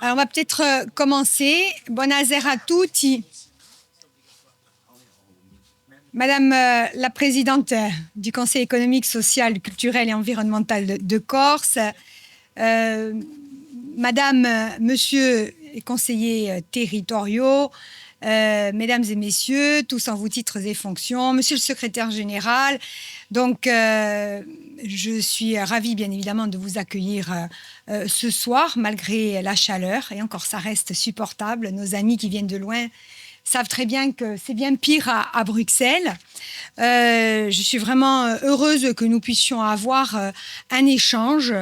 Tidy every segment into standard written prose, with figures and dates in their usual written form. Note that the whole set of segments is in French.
Alors, on va peut-être commencer. Buonasera a tutti. Madame la présidente du Conseil économique, social, culturel et environnemental de Corse, Madame, Monsieur les conseillers territoriaux, Mesdames et Messieurs, tous en vos titres et fonctions, Monsieur le secrétaire général. Donc, je suis ravie, bien évidemment, de vous accueillir ce soir, malgré la chaleur. Et encore, ça reste supportable. Nos amis qui viennent de loin savent très bien que c'est bien pire à Bruxelles. Je suis vraiment heureuse que nous puissions avoir un échange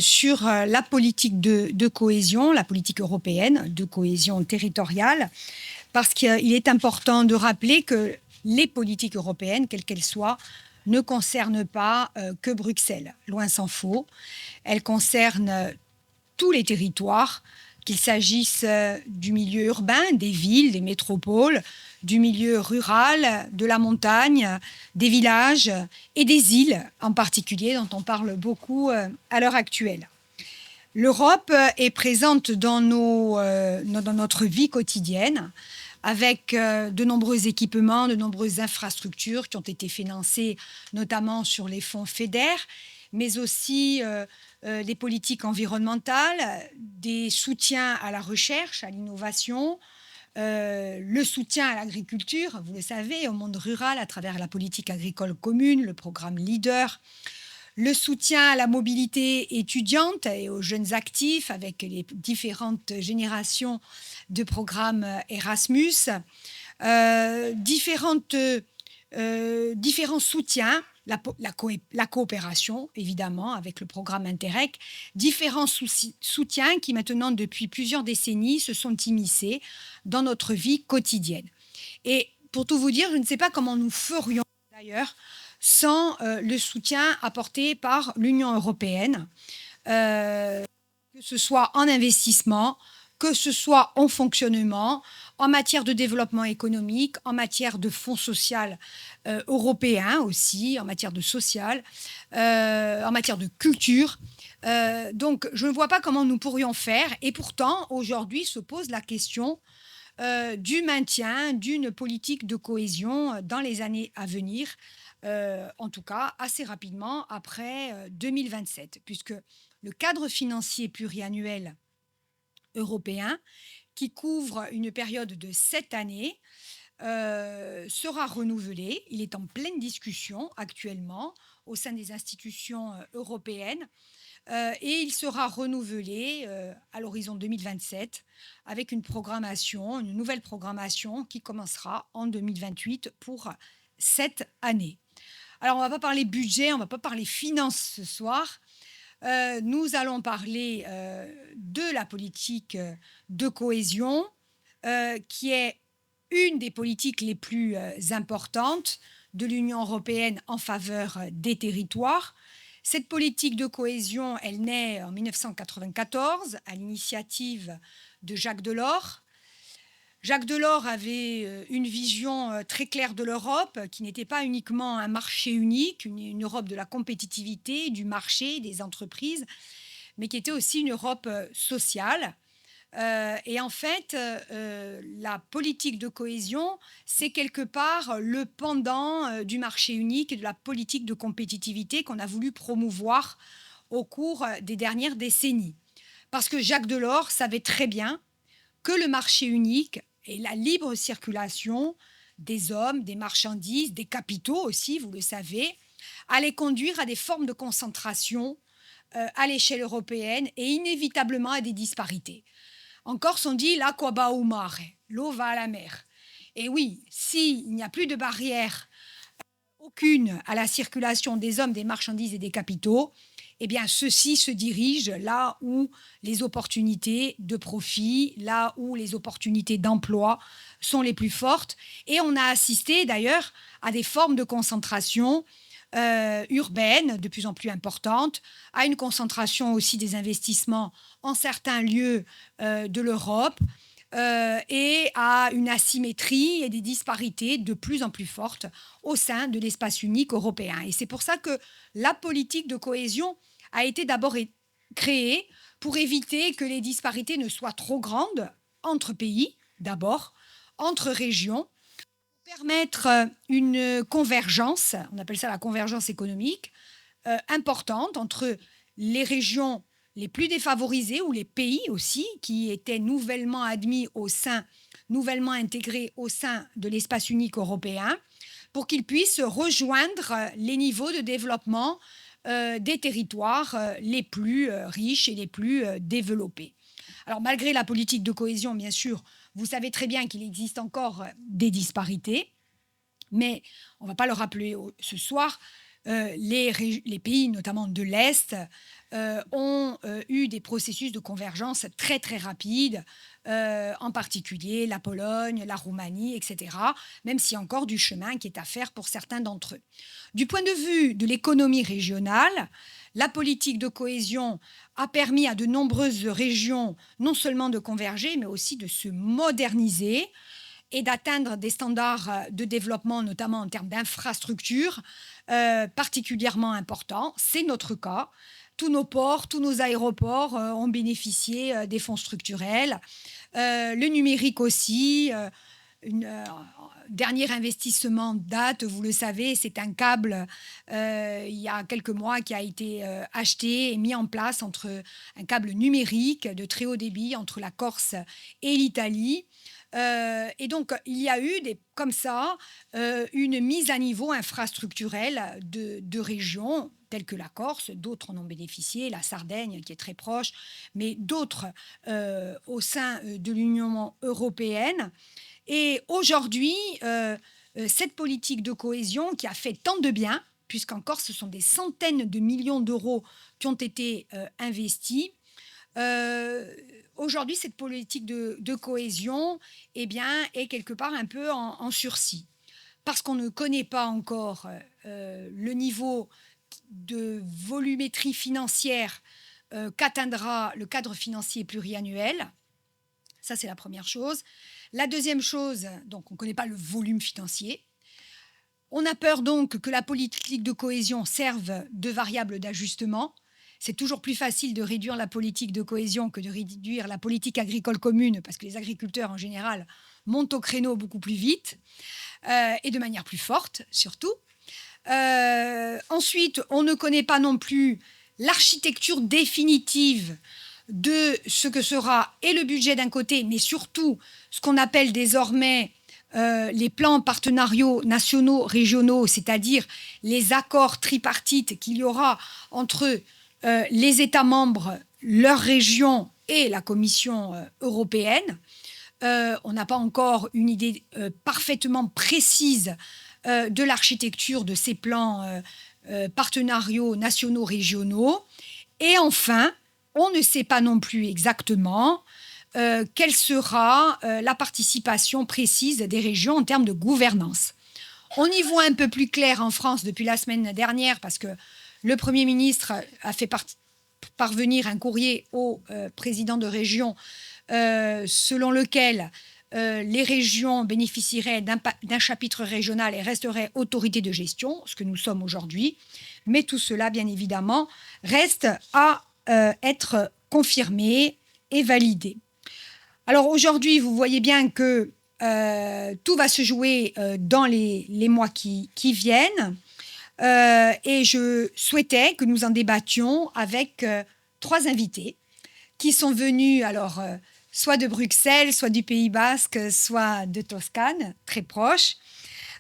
sur la politique de cohésion, la politique européenne de cohésion territoriale, parce qu'il est important de rappeler que les politiques européennes, quelles qu'elles soient, ne concernent pas que Bruxelles. Loin s'en faut. Elles concernent tous les territoires, qu'il s'agisse du milieu urbain, des villes, des métropoles, du milieu rural, de la montagne, des villages et des îles en particulier, dont on parle beaucoup à l'heure actuelle. L'Europe est présente dans notre vie quotidienne, avec de nombreux équipements, de nombreuses infrastructures qui ont été financées notamment sur les fonds FEDER, mais aussi des politiques environnementales, des soutiens à la recherche, à l'innovation, le soutien à l'agriculture, vous le savez, au monde rural à travers la politique agricole commune, le programme LEADER, le soutien à la mobilité étudiante et aux jeunes actifs avec les différentes générations de programmes Erasmus, différents soutiens, la coopération, évidemment, avec le programme Interreg, différents soutiens qui, maintenant, depuis plusieurs décennies, se sont immiscés dans notre vie quotidienne. Et pour tout vous dire, je ne sais pas comment nous ferions, d'ailleurs, sans le soutien apporté par l'Union européenne, que ce soit en investissement, que ce soit en fonctionnement, en matière de développement économique, en matière de fonds social européens aussi, en matière de social, en matière de culture. Donc, je ne vois pas comment nous pourrions faire. Et pourtant, aujourd'hui, se pose la question du maintien d'une politique de cohésion dans les années à venir, en tout cas assez rapidement après 2027, puisque le cadre financier pluriannuel européen, qui couvre une période de 7 années, sera renouvelé. Il est en pleine discussion actuellement au sein des institutions européennes et il sera renouvelé à l'horizon 2027 avec une nouvelle programmation qui commencera en 2028 pour 7 années. Alors, on ne va pas parler budget, on ne va pas parler finances ce soir. Nous allons parler de la politique de cohésion, qui est une des politiques les plus importantes de l'Union européenne en faveur des territoires. Cette politique de cohésion, elle naît en 1994 à l'initiative de Jacques Delors. Jacques Delors avait une vision très claire de l'Europe, qui n'était pas uniquement un marché unique, une Europe de la compétitivité, du marché, des entreprises, mais qui était aussi une Europe sociale. Et en fait, la politique de cohésion, c'est quelque part le pendant du marché unique et de la politique de compétitivité qu'on a voulu promouvoir au cours des dernières décennies. Parce que Jacques Delors savait très bien que le marché unique et la libre circulation des hommes, des marchandises, des capitaux aussi, vous le savez, allaient conduire à des formes de concentration à l'échelle européenne et inévitablement à des disparités. En Corse, on dit « l'acqua va au mare », l'eau va à la mer. Et oui, s'il n'y a plus de barrière aucune à la circulation des hommes, des marchandises et des capitaux, eh bien, ceux-ci se dirigent là où les opportunités de profit, là où les opportunités d'emploi sont les plus fortes. Et on a assisté d'ailleurs à des formes de concentration urbaine de plus en plus importante, à une concentration aussi des investissements en certains lieux de l'Europe et à une asymétrie et des disparités de plus en plus fortes au sein de l'espace unique européen. Et c'est pour ça que la politique de cohésion a été d'abord créés pour éviter que les disparités ne soient trop grandes entre pays, d'abord, entre régions, permettre une convergence, on appelle ça la convergence économique, importante entre les régions les plus défavorisées ou les pays aussi qui étaient nouvellement admis nouvellement intégrés au sein de l'espace unique européen, pour qu'ils puissent rejoindre les niveaux de développement des territoires les plus riches et les plus développés. Alors malgré la politique de cohésion, bien sûr, vous savez très bien qu'il existe encore des disparités, mais on ne va pas le rappeler ce soir. Les pays, notamment de l'Est, ont eu des processus de convergence très très rapides, en particulier la Pologne, la Roumanie, etc., même s'il y a encore du chemin qui est à faire pour certains d'entre eux. Du point de vue de l'économie régionale, la politique de cohésion a permis à de nombreuses régions non seulement de converger, mais aussi de se moderniser et d'atteindre des standards de développement, notamment en termes d'infrastructures, particulièrement importants. C'est notre cas. Tous nos ports, tous nos aéroports ont bénéficié des fonds structurels. Le numérique aussi. Dernier investissement de date, vous le savez, c'est un câble il y a quelques mois qui a été acheté et mis en place un câble numérique de très haut débit entre la Corse et l'Italie. Et donc, il y a eu comme ça une mise à niveau infrastructurelle de régions telles que la Corse, d'autres en ont bénéficié, la Sardaigne qui est très proche, mais d'autres au sein de l'Union européenne. Et aujourd'hui, cette politique de cohésion qui a fait tant de bien, puisqu'en Corse, ce sont des centaines de millions d'euros qui ont été investis, aujourd'hui, cette politique de cohésion est quelque part un peu en sursis, parce qu'on ne connaît pas encore le niveau de volumétrie financière qu'atteindra le cadre financier pluriannuel. Ça, c'est la première chose. La deuxième chose, donc on ne connaît pas le volume financier. On a peur donc que la politique de cohésion serve de variable d'ajustement. C'est toujours plus facile de réduire la politique de cohésion que de réduire la politique agricole commune, parce que les agriculteurs, en général, montent au créneau beaucoup plus vite et de manière plus forte, surtout. Ensuite, on ne connaît pas non plus l'architecture définitive de ce que sera et le budget d'un côté, mais surtout ce qu'on appelle désormais les plans partenariaux nationaux, régionaux, c'est-à-dire les accords tripartites qu'il y aura entre les États membres, leurs régions et la Commission européenne. On n'a pas encore une idée parfaitement précise de l'architecture de ces plans partenariaux nationaux, régionaux. Et enfin, on ne sait pas non plus exactement quelle sera la participation précise des régions en termes de gouvernance. On y voit un peu plus clair en France depuis la semaine dernière parce que le Premier ministre a fait parvenir un courrier au président de région selon lequel les régions bénéficieraient d'un chapitre régional et resteraient autorité de gestion, ce que nous sommes aujourd'hui. Mais tout cela, bien évidemment, reste à être confirmé et validé. Alors aujourd'hui, vous voyez bien que tout va se jouer dans les mois qui viennent. Et je souhaitais que nous en débattions avec 3 invités qui sont venus soit de Bruxelles, soit du Pays Basque, soit de Toscane, très proches,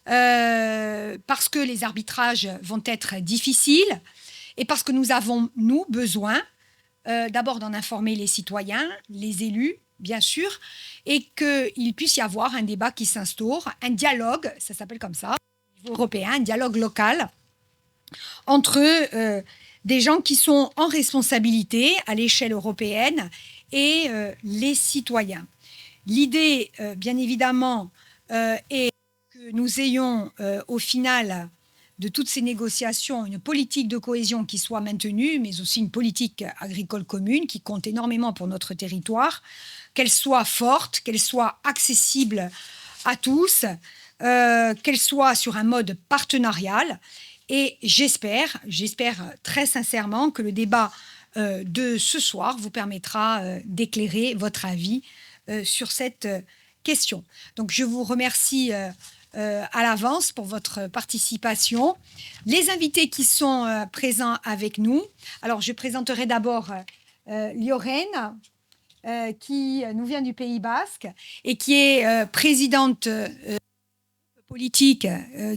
parce que les arbitrages vont être difficiles et parce que nous avons, besoin d'abord d'en informer les citoyens, les élus, bien sûr, et qu'il puisse y avoir un débat qui s'instaure, un dialogue, ça s'appelle comme ça, au niveau européen, un dialogue local, entre des gens qui sont en responsabilité à l'échelle européenne et les citoyens. L'idée, bien évidemment, est que nous ayons au final de toutes ces négociations une politique de cohésion qui soit maintenue, mais aussi une politique agricole commune qui compte énormément pour notre territoire, qu'elle soit forte, qu'elle soit accessible à tous, qu'elle soit sur un mode partenarial. Et j'espère très sincèrement que le débat de ce soir vous permettra d'éclairer votre avis sur cette question. Donc, je vous remercie à l'avance pour votre participation. Les invités qui sont présents avec nous. Alors, je présenterai d'abord Lorraine, qui nous vient du Pays Basque et qui est présidente politique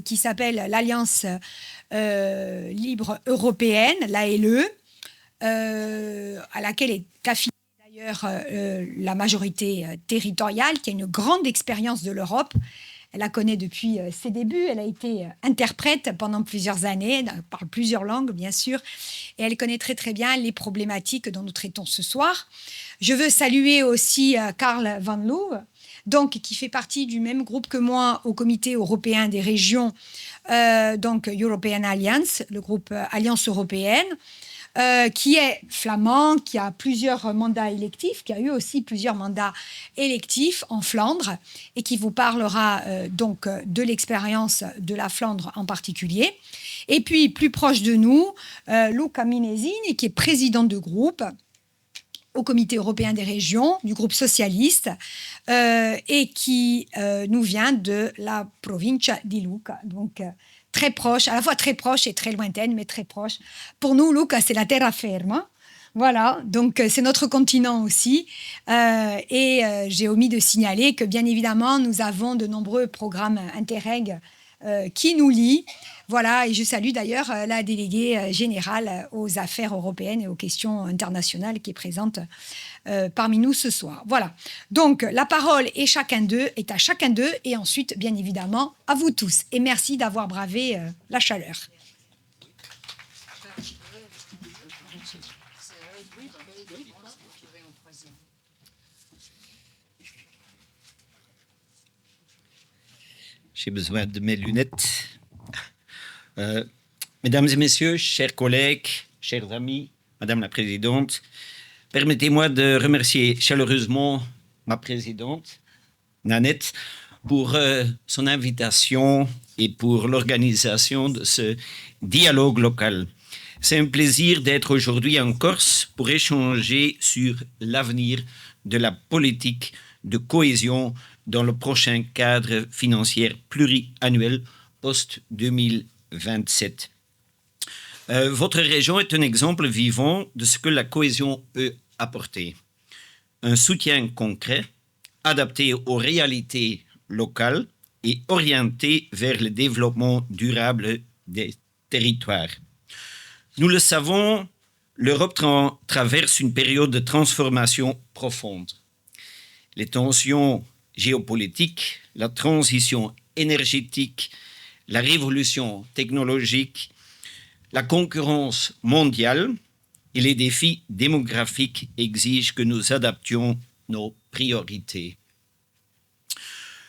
qui s'appelle l'Alliance libre européenne, l'ALE, à laquelle est affiliée d'ailleurs la majorité territoriale, qui a une grande expérience de l'Europe. Elle la connaît depuis ses débuts. Elle a été interprète pendant plusieurs années, elle parle plusieurs langues, bien sûr, et elle connaît très, très bien les problématiques dont nous traitons ce soir. Je veux saluer aussi Karl Van Loo, donc, qui fait partie du même groupe que moi au Comité européen des régions, donc European Alliance, le groupe Alliance européenne, qui est flamand, qui a plusieurs mandats électifs, qui a eu aussi plusieurs mandats électifs en Flandre et qui vous parlera donc de l'expérience de la Flandre en particulier. Et puis, plus proche de nous, Luca Minesini, qui est président de groupe au Comité européen des régions, du groupe socialiste, et qui nous vient de la provincia di Lucca, donc très proche, à la fois très proche et très lointaine, mais très proche. Pour nous, Lucca, c'est la terraferma. Voilà, donc c'est notre continent aussi. J'ai omis de signaler que, bien évidemment, nous avons de nombreux programmes Interreg qui nous lient. Voilà, et je salue d'ailleurs la déléguée générale aux affaires européennes et aux questions internationales qui est présente parmi nous ce soir. Voilà, donc la parole est à chacun d'eux et ensuite, bien évidemment, à vous tous. Et merci d'avoir bravé la chaleur. J'ai besoin de mes lunettes. Mesdames et messieurs, chers collègues, chers amis, Madame la Présidente, permettez-moi de remercier chaleureusement ma présidente, Nanette, pour son invitation et pour l'organisation de ce dialogue local. C'est un plaisir d'être aujourd'hui en Corse pour échanger sur l'avenir de la politique de cohésion dans le prochain cadre financier pluriannuel post-2027. Votre région est un exemple vivant de ce que la cohésion peut apporter. Un soutien concret, adapté aux réalités locales et orienté vers le développement durable des territoires. Nous le savons, l'Europe traverse une période de transformation profonde. Les tensions géopolitiques, la transition énergétique, la révolution technologique, la concurrence mondiale et les défis démographiques exigent que nous adaptions nos priorités.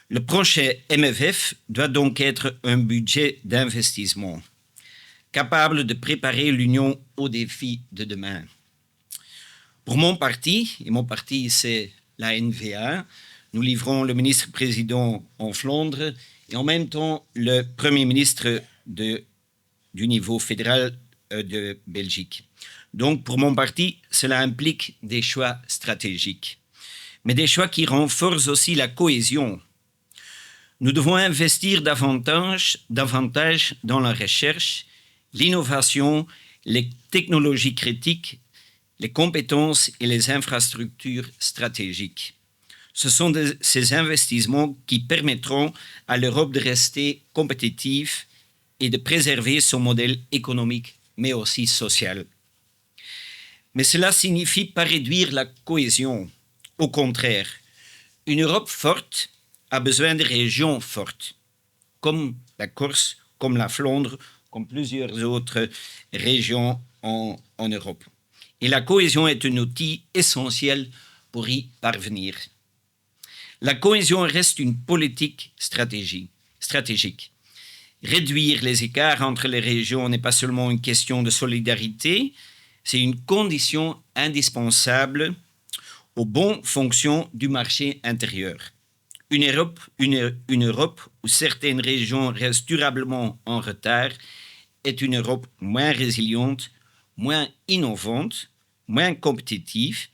Le prochain MFF doit donc être un budget d'investissement, capable de préparer l'Union aux défis de demain. Pour mon parti, et mon parti c'est la NVA, nous livrons le ministre-président en Flandre et en même temps le Premier ministre du niveau fédéral de Belgique. Donc pour mon parti, cela implique des choix stratégiques, mais des choix qui renforcent aussi la cohésion. Nous devons investir davantage dans la recherche, l'innovation, les technologies critiques, les compétences et les infrastructures stratégiques. Ce sont ces investissements qui permettront à l'Europe de rester compétitive et de préserver son modèle économique, mais aussi social. Mais cela ne signifie pas réduire la cohésion. Au contraire, une Europe forte a besoin de régions fortes, comme la Corse, comme la Flandre, comme plusieurs autres régions en Europe. Et la cohésion est un outil essentiel pour y parvenir. La cohésion reste une politique stratégique. Réduire les écarts entre les régions n'est pas seulement une question de solidarité, c'est une condition indispensable au bon fonctionnement du marché intérieur. Une Europe où certaines régions restent durablement en retard est une Europe moins résiliente, moins innovante, moins compétitifs.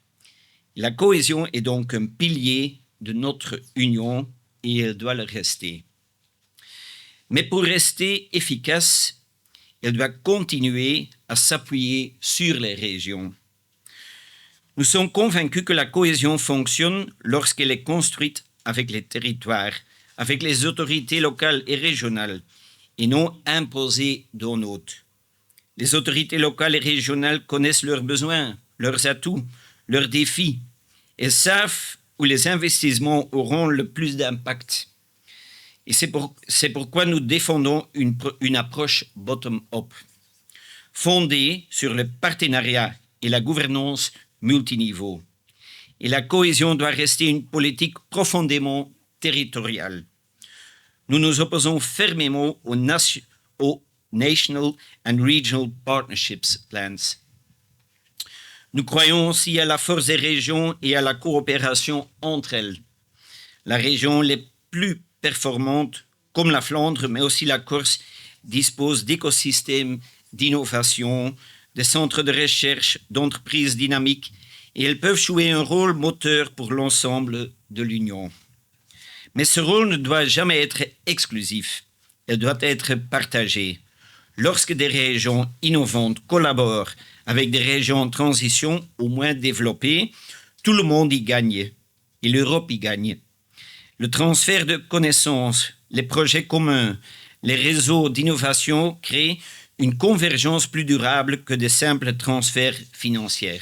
La cohésion est donc un pilier de notre union et elle doit le rester. Mais pour rester efficace, elle doit continuer à s'appuyer sur les régions. Nous sommes convaincus que la cohésion fonctionne lorsqu'elle est construite avec les territoires, avec les autorités locales et régionales, et non imposée d'un autre. Les autorités locales et régionales connaissent leurs besoins, leurs atouts, leurs défis, et savent où les investissements auront le plus d'impact. Et c'est pourquoi nous défendons une approche bottom-up, fondée sur le partenariat et la gouvernance multiniveau. Et la cohésion doit rester une politique profondément territoriale. Nous nous opposons fermement aux National and Regional Partnerships Plans. Nous croyons aussi à la force des régions et à la coopération entre elles. La région les plus performantes, comme la Flandre, mais aussi la Corse, dispose d'écosystèmes d'innovation, de centres de recherche, d'entreprises dynamiques, et elles peuvent jouer un rôle moteur pour l'ensemble de l'Union. Mais ce rôle ne doit jamais être exclusif, il doit être partagé. Lorsque des régions innovantes collaborent avec des régions en transition ou moins développées, tout le monde y gagne, et l'Europe y gagne. Le transfert de connaissances, les projets communs, les réseaux d'innovation créent une convergence plus durable que de simples transferts financiers.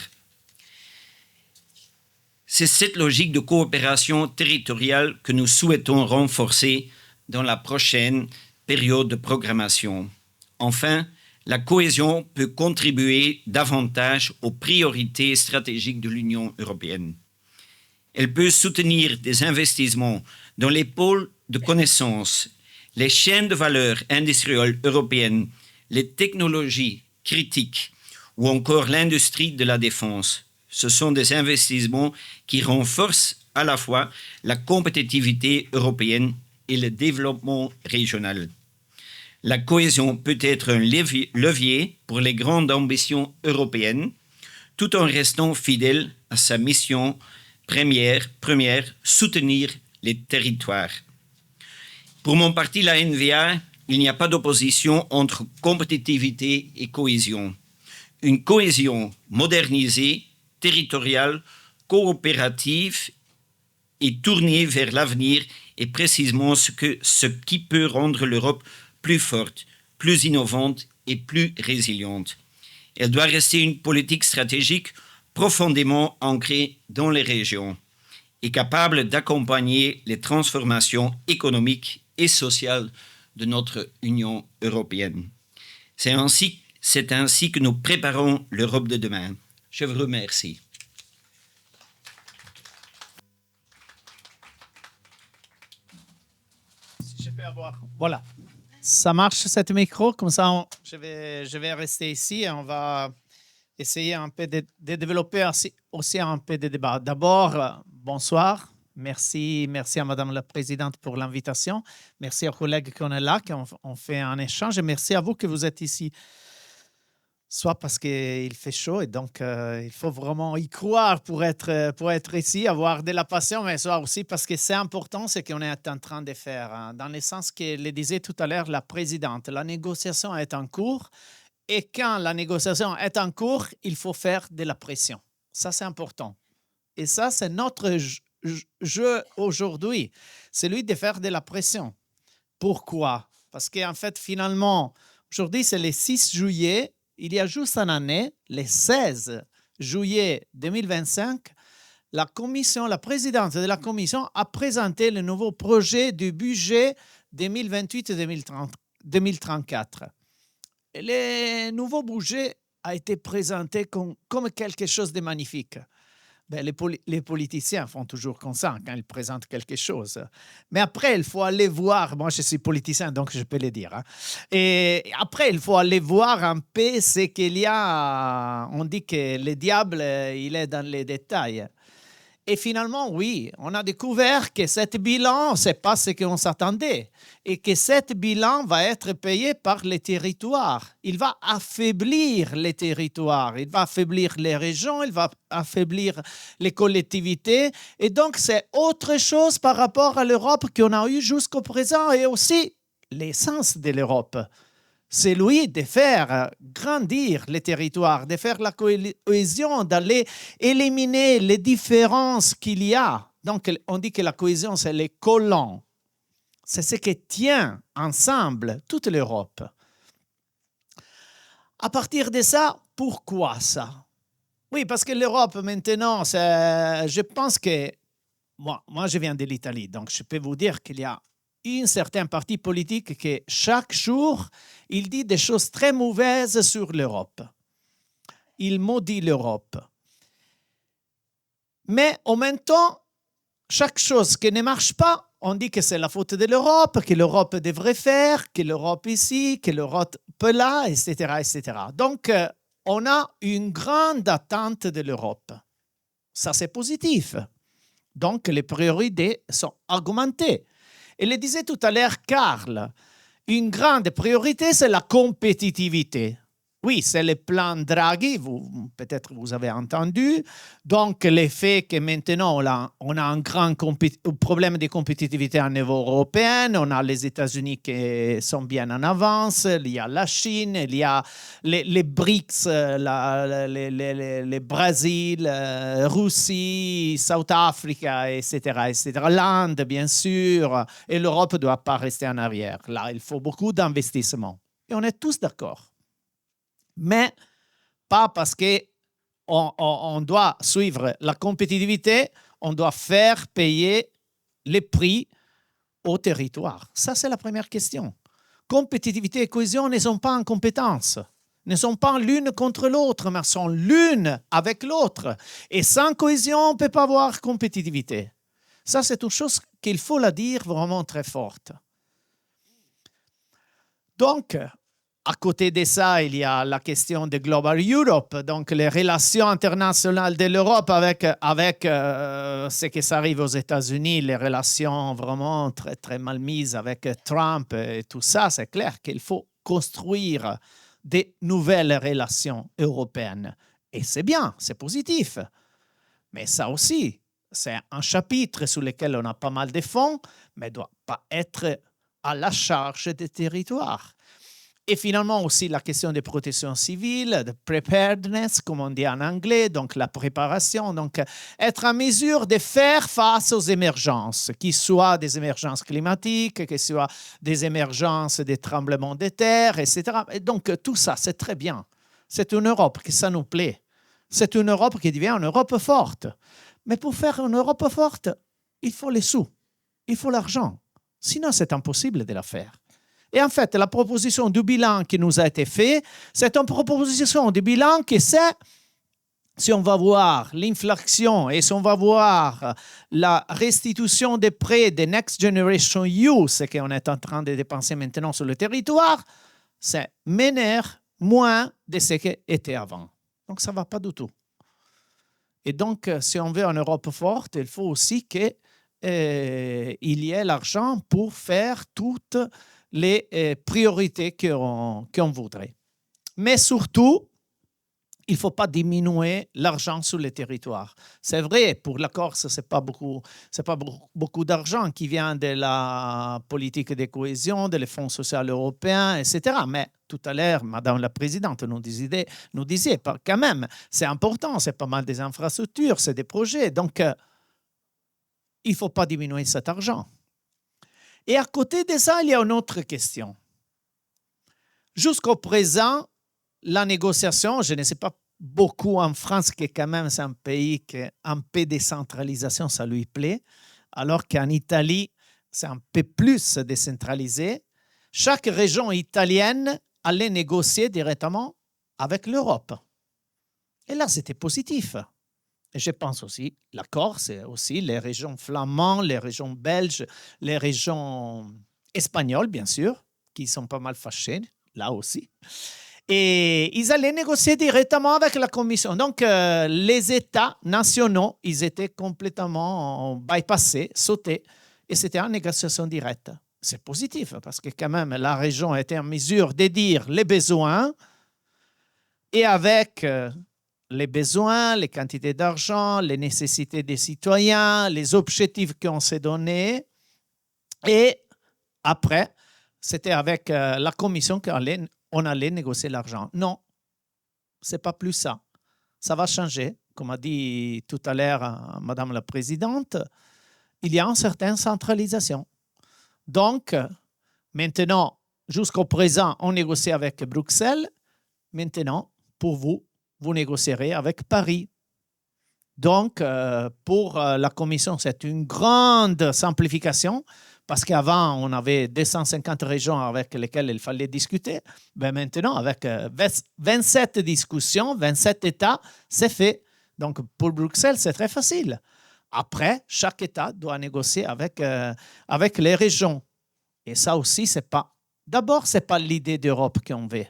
C'est cette logique de coopération territoriale que nous souhaitons renforcer dans la prochaine période de programmation. Enfin, la cohésion peut contribuer davantage aux priorités stratégiques de l'Union européenne. Elle peut soutenir des investissements dans les pôles de connaissances, les chaînes de valeur industrielles européennes, les technologies critiques ou encore l'industrie de la défense. Ce sont des investissements qui renforcent à la fois la compétitivité européenne et le développement régional. La cohésion peut être un levier pour les grandes ambitions européennes, tout en restant fidèle à sa mission première, soutenir les territoires. Pour mon parti, la NVA, il n'y a pas d'opposition entre compétitivité et cohésion. Une cohésion modernisée, territoriale, coopérative et tournée vers l'avenir est précisément ce qui peut rendre l'Europe plus forte, plus innovante et plus résiliente. Elle doit rester une politique stratégique profondément ancrée dans les régions et capable d'accompagner les transformations économiques et sociales de notre Union européenne. C'est ainsi que nous préparons l'Europe de demain. Je vous remercie. Si je peux avoir. Voilà. Ça marche, cette micro. Comme ça, je vais rester ici et on va essayer un peu de développer aussi un peu de débat. D'abord, bonsoir. Merci à Madame la Présidente pour l'invitation. Merci aux collègues qu'on est là, qu'on fait un échange. Et merci à vous que vous êtes ici. Soit parce qu'il fait chaud et donc il faut vraiment y croire pour être ici, avoir de la passion, mais soit aussi parce que c'est important ce qu'on est en train de faire. Hein, dans le sens que le disait tout à l'heure la Présidente, la négociation est en cours et quand la négociation est en cours, il faut faire de la pression. Ça, c'est important. Et ça, c'est notre jeu aujourd'hui, celui de faire de la pression. Pourquoi? Parce qu'en fait, finalement, aujourd'hui, c'est le 6 juillet. Il y a juste une année, le 16 juillet 2025, la présidente de la commission a présenté le nouveau projet du budget 2028-2034. Le nouveau budget a été présenté comme quelque chose de magnifique. Ben, les politiciens font toujours comme ça quand ils présentent quelque chose. Mais après, il faut aller voir. Moi, je suis politicien, donc je peux le dire. Hein. Et après, il faut aller voir un peu ce qu'il y a. On dit que le diable, il est dans les détails. Et finalement, oui, on a découvert que cet bilan, ce n'est pas ce qu'on s'attendait. Et que cet bilan va être payé par les territoires. Il va affaiblir les territoires, il va affaiblir les régions, il va affaiblir les collectivités. Et donc, c'est autre chose par rapport à l'Europe qu'on a eu jusqu'au présent et aussi l'essence de l'Europe. C'est lui de faire grandir les territoires, de faire la cohésion, d'aller éliminer les différences qu'il y a. Donc, on dit que la cohésion, c'est les collants. C'est ce qui tient ensemble toute l'Europe. À partir de ça, pourquoi ça? Oui, parce que l'Europe, maintenant, je pense que... Moi, je viens de l'Italie, donc je peux vous dire qu'il y a une certaine partie politique qui, chaque jour, il dit des choses très mauvaises sur l'Europe. Il maudit l'Europe. Mais en même temps, chaque chose qui ne marche pas, on dit que c'est la faute de l'Europe, que l'Europe devrait faire, que l'Europe ici, que l'Europe là, etc., etc. Donc, on a une grande attente de l'Europe. Ça, c'est positif. Donc, les priorités sont augmentées. Et le disait tout à l'heure Karl, une grande priorité, c'est la compétitivité. Oui, c'est le plan Draghi, peut-être vous avez entendu. Donc, le fait que maintenant, on a un grand problème de compétitivité au niveau européen, on a les États-Unis qui sont bien en avance, il y a la Chine, il y a les BRICS, le Brésil, Russie, South Africa, etc., etc. L'Inde, bien sûr, et l'Europe ne doit pas rester en arrière. Là, il faut beaucoup d'investissements. Et on est tous d'accord. Mais pas parce qu'on doit suivre la compétitivité, on doit faire payer les prix au territoire. Ça, c'est la première question. Compétitivité et cohésion ne sont pas en compétence, ne sont pas l'une contre l'autre, mais sont l'une avec l'autre. Et sans cohésion, on ne peut pas avoir compétitivité. Ça, c'est une chose qu'il faut la dire vraiment très forte. Donc, à côté de ça, il y a la question de Global Europe, donc les relations internationales de l'Europe avec ce qui s'arrive aux États-Unis, les relations vraiment très, très mal mises avec Trump et tout ça. C'est clair qu'il faut construire des nouvelles relations européennes. Et c'est bien, c'est positif. Mais ça aussi, c'est un chapitre sur lequel on a pas mal de fonds, mais ne doit pas être à la charge des territoires. Et finalement aussi la question de protection civile, de preparedness, comme on dit en anglais, donc la préparation, donc être en mesure de faire face aux émergences, qu'il soient des émergences climatiques, qu'il soient des émergences des tremblements de terre, etc. Et donc tout ça, c'est très bien. C'est une Europe qui ça nous plaît. C'est une Europe qui devient une Europe forte. Mais pour faire une Europe forte, il faut les sous, il faut l'argent. Sinon, c'est impossible de la faire. Et en fait, la proposition du bilan qui nous a été faite, c'est une proposition du bilan qui c'est, si on va voir l'inflation et si on va voir la restitution des prêts de Next Generation EU, ce qu'on est en train de dépenser maintenant sur le territoire, c'est moins de ce qui était avant. Donc, ça ne va pas du tout. Et donc, si on veut une Europe forte, il faut aussi qu'il y ait l'argent pour faire toutes les priorités qu'on voudrait. Mais surtout, il ne faut pas diminuer l'argent sur les territoires. C'est vrai, pour la Corse, ce n'est pas beaucoup d'argent qui vient de la politique de cohésion, des fonds sociaux européens, etc. Mais tout à l'heure, Madame la Présidente nous disait quand même, c'est important, c'est pas mal des infrastructures, c'est des projets. Donc, il ne faut pas diminuer cet argent. Et à côté de ça, il y a une autre question. Jusqu'au présent, la négociation, je ne sais pas beaucoup en France, qui quand même c'est un pays qui un peu de décentralisation, ça lui plaît, alors qu'en Italie, c'est un peu plus décentralisé. Chaque région italienne allait négocier directement avec l'Europe. Et là, c'était positif. Et je pense aussi, la Corse, aussi les régions flamandes, les régions belges, les régions espagnoles, bien sûr, qui sont pas mal fâchées, là aussi. Et ils allaient négocier directement avec la Commission. Donc, les États nationaux, ils étaient complètement bypassés, sautés, et c'était une négociation directe. C'est positif, parce que quand même, la région était en mesure de dire les besoins, et avec les besoins, les quantités d'argent, les nécessités des citoyens, les objectifs qu'on s'est donnés, et après, c'était avec la Commission qu'on allait négocier l'argent. Non, ce n'est pas plus ça. Ça va changer. Comme a dit tout à l'heure Madame la Présidente, il y a une certaine centralisation. Donc, maintenant, jusqu'au présent, on négocie avec Bruxelles. Maintenant, pour vous, vous négocierez avec Paris. Donc, pour la Commission, c'est une grande simplification parce qu'avant, on avait 250 régions avec lesquelles il fallait discuter. Ben maintenant, avec 27 discussions, 27 États, c'est fait. Donc, pour Bruxelles, c'est très facile. Après, chaque État doit négocier avec les régions. Et ça aussi, c'est pas... D'abord, ce n'est pas l'idée d'Europe qu'on veut.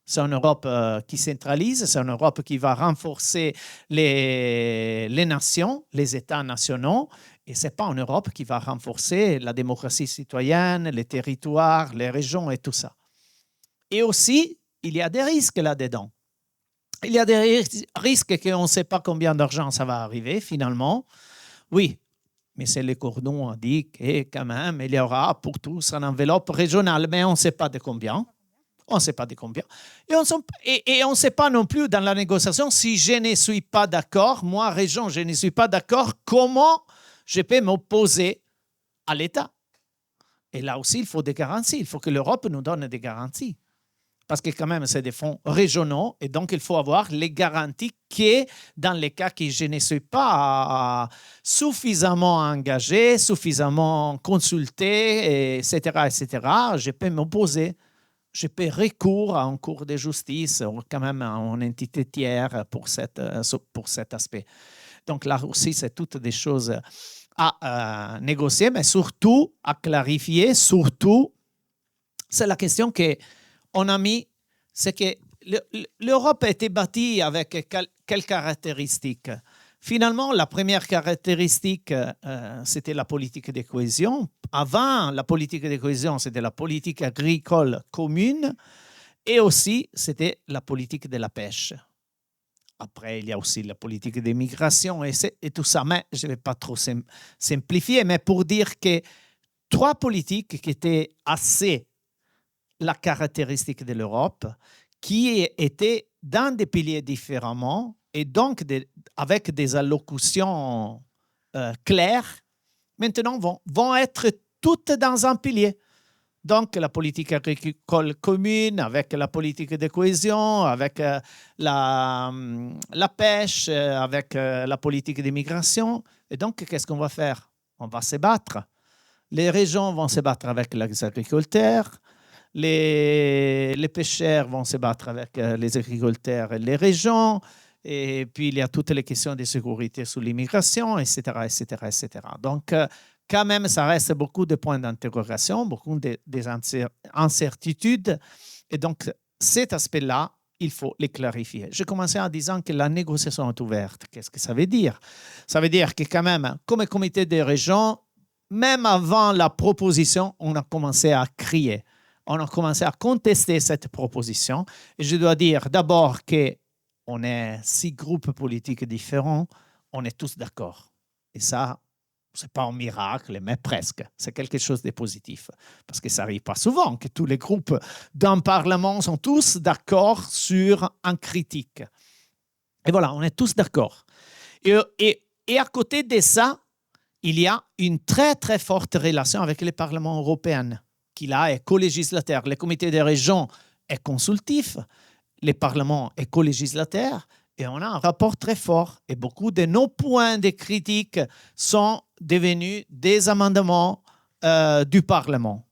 C'est une Europe qui centralise, c'est une Europe qui va renforcer les nations, les États nationaux, et ce n'est pas une Europe qui va renforcer la démocratie citoyenne, les territoires, les régions et tout ça. Et aussi, il y a des risques là-dedans. Il y a des risques qu'on ne sait pas combien d'argent ça va arriver finalement. Oui, mais c'est le cordon dit que quand même, il y aura pour tous une enveloppe régionale, mais on ne sait pas de combien. On ne sait pas de combien. Et on ne sait pas non plus dans la négociation si je ne suis pas d'accord, moi, région, je ne suis pas d'accord, comment je peux m'opposer à l'État. Et là aussi, il faut des garanties. Il faut que l'Europe nous donne des garanties. Parce que quand même, c'est des fonds régionaux et donc il faut avoir les garanties que dans les cas que je ne suis pas suffisamment engagé, suffisamment consulté, etc., je peux m'opposer. Je peux recourir à un cours de justice ou quand même à une entité tiers pour cet aspect. Donc là aussi, c'est toutes des choses à négocier, mais surtout à clarifier. Surtout, c'est la question qu'on a mis, c'est que l'Europe a été bâtie avec quelles caractéristiques? Finalement, la première caractéristique, c'était la politique de cohésion. Avant, la politique de cohésion, c'était la politique agricole commune et aussi, c'était la politique de la pêche. Après, il y a aussi la politique des migrations et tout ça. Mais je ne vais pas trop simplifier, mais pour dire que trois politiques qui étaient assez la caractéristique de l'Europe, qui étaient dans des piliers différemment, et donc avec des allocutions claires, maintenant vont être toutes dans un pilier. Donc, la politique agricole commune, avec la politique de cohésion, avec la pêche, avec la politique d'immigration. Et donc, qu'est-ce qu'on va faire? On va se battre. Les régions vont se battre avec les agriculteurs. Les pêcheurs vont se battre avec les agriculteurs et les régions. Et puis, il y a toutes les questions de sécurité sur l'immigration, etc., etc., etc. Donc, quand même, ça reste beaucoup de points d'interrogation, beaucoup d'incertitudes. Et donc, cet aspect-là, il faut les clarifier. J'ai commencé en disant que la négociation est ouverte. Qu'est-ce que ça veut dire? Ça veut dire que quand même, comme comité des régions, même avant la proposition, on a commencé à crier. On a commencé à contester cette proposition. Et je dois dire d'abord qu'on est 6 groupes politiques différents, on est tous d'accord. Et ça, ce n'est pas un miracle, mais presque. C'est quelque chose de positif. Parce que ça n'arrive pas souvent que tous les groupes d'un Parlement sont tous d'accord sur un critique. Et voilà, on est tous d'accord. Et à côté de ça, il y a une très, très forte relation avec le Parlement européen, qui là est co-législateur. Le comité des régions est consultif, le Parlement est co-législateur, et on a un rapport très fort. Et beaucoup de nos points de critique sont devenus des amendements du Parlement.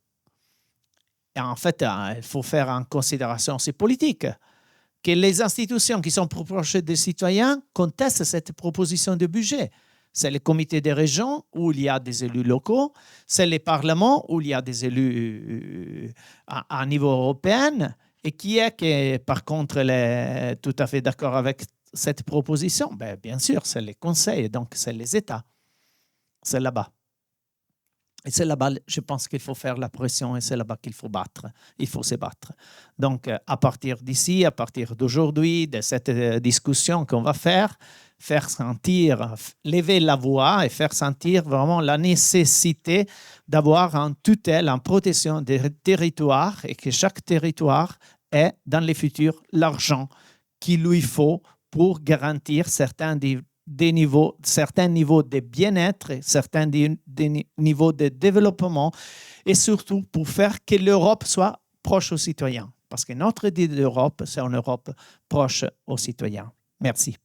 Et en fait, il faut faire en considération ces politiques, que les institutions qui sont plus proches des citoyens contestent cette proposition de budget. C'est le comité des régions où il y a des élus locaux, c'est le Parlement où il y a des élus à niveau européen, Et qui est qui, par contre, est tout à fait d'accord avec cette proposition? Ben, bien sûr, c'est les conseils, donc c'est les États. C'est là-bas. Et c'est là-bas, je pense qu'il faut faire la pression et c'est là-bas qu'il faut battre. Il faut se battre. Donc, à partir d'ici, à partir d'aujourd'hui, de cette discussion qu'on va faire sentir, lever la voix et faire sentir vraiment la nécessité d'avoir en tutelle, en protection des territoires et que chaque territoire ait dans le futur l'argent qu'il lui faut pour garantir certains niveaux de bien-être, certains niveaux de développement et surtout pour faire que l'Europe soit proche aux citoyens. Parce que notre idée d'Europe, c'est une Europe proche aux citoyens. Merci.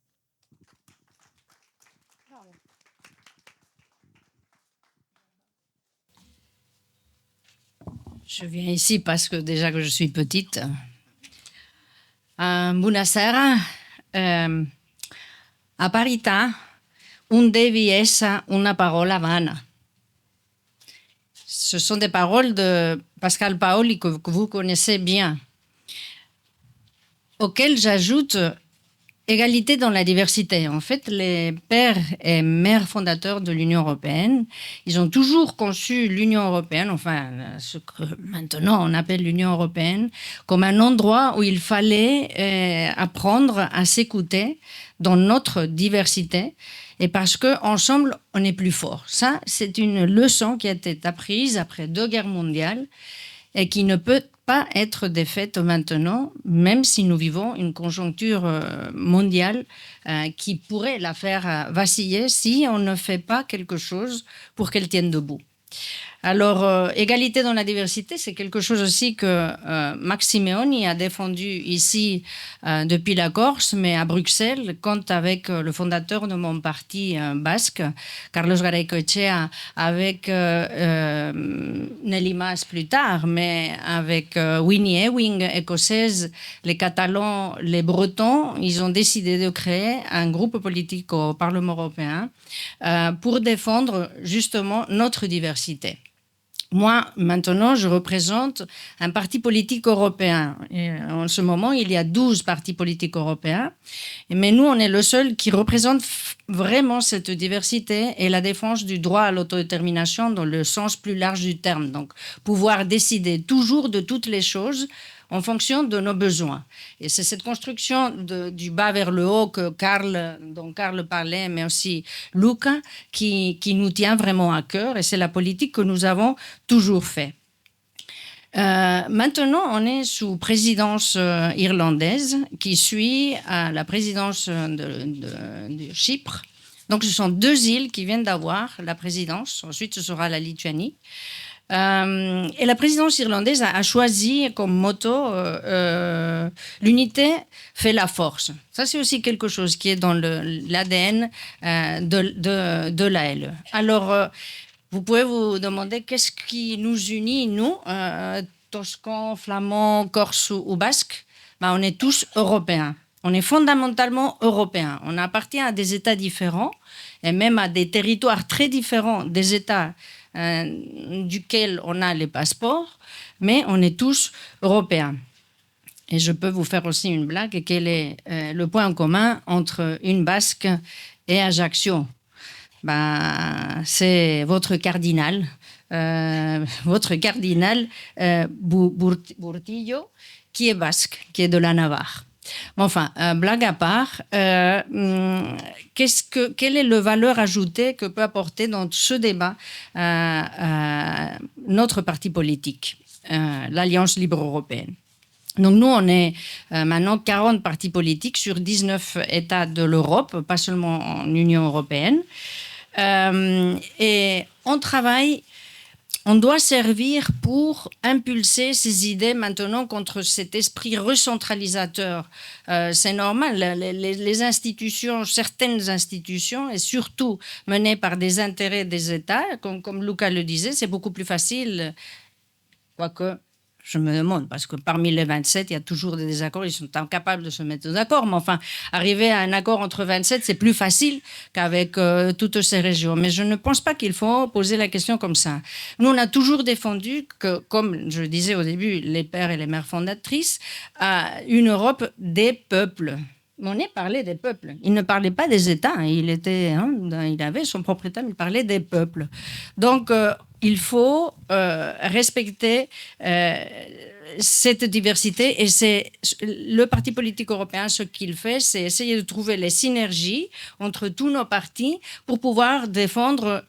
Je viens ici parce que déjà que je suis petite. Buonasera. A parità, un devi essa una parola vana. Ce sont des paroles de Pascal Paoli que vous connaissez bien, auxquelles j'ajoute égalité dans la diversité. En fait, les pères et mères fondateurs de l'Union européenne, ils ont toujours conçu l'Union européenne, enfin ce que maintenant on appelle l'Union européenne, comme un endroit où il fallait apprendre à s'écouter dans notre diversité et parce qu'ensemble, on est plus fort. Ça, c'est une leçon qui a été apprise après 2 guerres mondiales et qui ne peut pas être défaite maintenant, même si nous vivons une conjoncture mondiale qui pourrait la faire vaciller si on ne fait pas quelque chose pour qu'elle tienne debout. Alors, égalité dans la diversité, c'est quelque chose aussi que Max Simeoni a défendu ici depuis la Corse, mais à Bruxelles, quand avec le fondateur de mon parti basque, Carlos Garaikoetxea, avec Nelly Mas plus tard, mais avec Winnie Ewing, écossaise, les Catalans, les Bretons, ils ont décidé de créer un groupe politique au Parlement européen pour défendre justement notre diversité. Moi, maintenant, je représente un parti politique européen. Et en ce moment, il y a 12 partis politiques européens. Mais nous, on est le seul qui représente vraiment cette diversité et la défense du droit à l'autodétermination dans le sens plus large du terme. Donc, pouvoir décider toujours de toutes les choses en fonction de nos besoins. Et c'est cette construction du bas vers le haut dont Karl parlait, mais aussi Luca, qui nous tient vraiment à cœur. Et c'est la politique que nous avons toujours fait. Maintenant, on est sous présidence irlandaise qui suit la présidence de Chypre. Donc, ce sont 2 îles qui viennent d'avoir la présidence. Ensuite, ce sera la Lituanie. Et la présidence irlandaise a choisi comme motto l'unité fait la force. Ça, c'est aussi quelque chose qui est dans l'ADN de l'ALE. Alors, vous pouvez vous demander qu'est-ce qui nous unit, nous, Toscans, Flamands, Corses ou Basques? On est tous européens. On est fondamentalement européens. On appartient à des États différents et même à des territoires très différents des États duquel on a les passeports, mais on est tous européens. Et je peux vous faire aussi une blague, quel est le point commun entre une Basque et Ajaccio? C'est votre cardinal Burtillo, qui est basque, qui est de la Navarre. Enfin, blague à part, quelle est la valeur ajoutée que peut apporter dans ce débat notre parti politique, l'Alliance libre européenne? Donc nous, on est maintenant 40 partis politiques sur 19 États de l'Europe, pas seulement en Union européenne. Et on travaille. On doit servir pour impulser ces idées maintenant contre cet esprit recentralisateur. C'est normal, les institutions, certaines institutions, et surtout menées par des intérêts des États, comme Luca le disait, c'est beaucoup plus facile, quoique Je me demande, parce que parmi les 27, il y a toujours des désaccords, ils sont incapables de se mettre d'accord. Mais enfin, arriver à un accord entre 27, c'est plus facile qu'avec toutes ces régions. Mais je ne pense pas qu'il faut poser la question comme ça. Nous, on a toujours défendu que, comme je disais au début, les pères et les mères fondatrices, une Europe des peuples. Monet parlait des peuples. Il ne parlait pas des États. Il avait son propre État, mais il parlait des peuples. Donc, il faut respecter cette diversité. Et c'est le Parti politique européen, ce qu'il fait, c'est essayer de trouver les synergies entre tous nos partis pour pouvoir défendre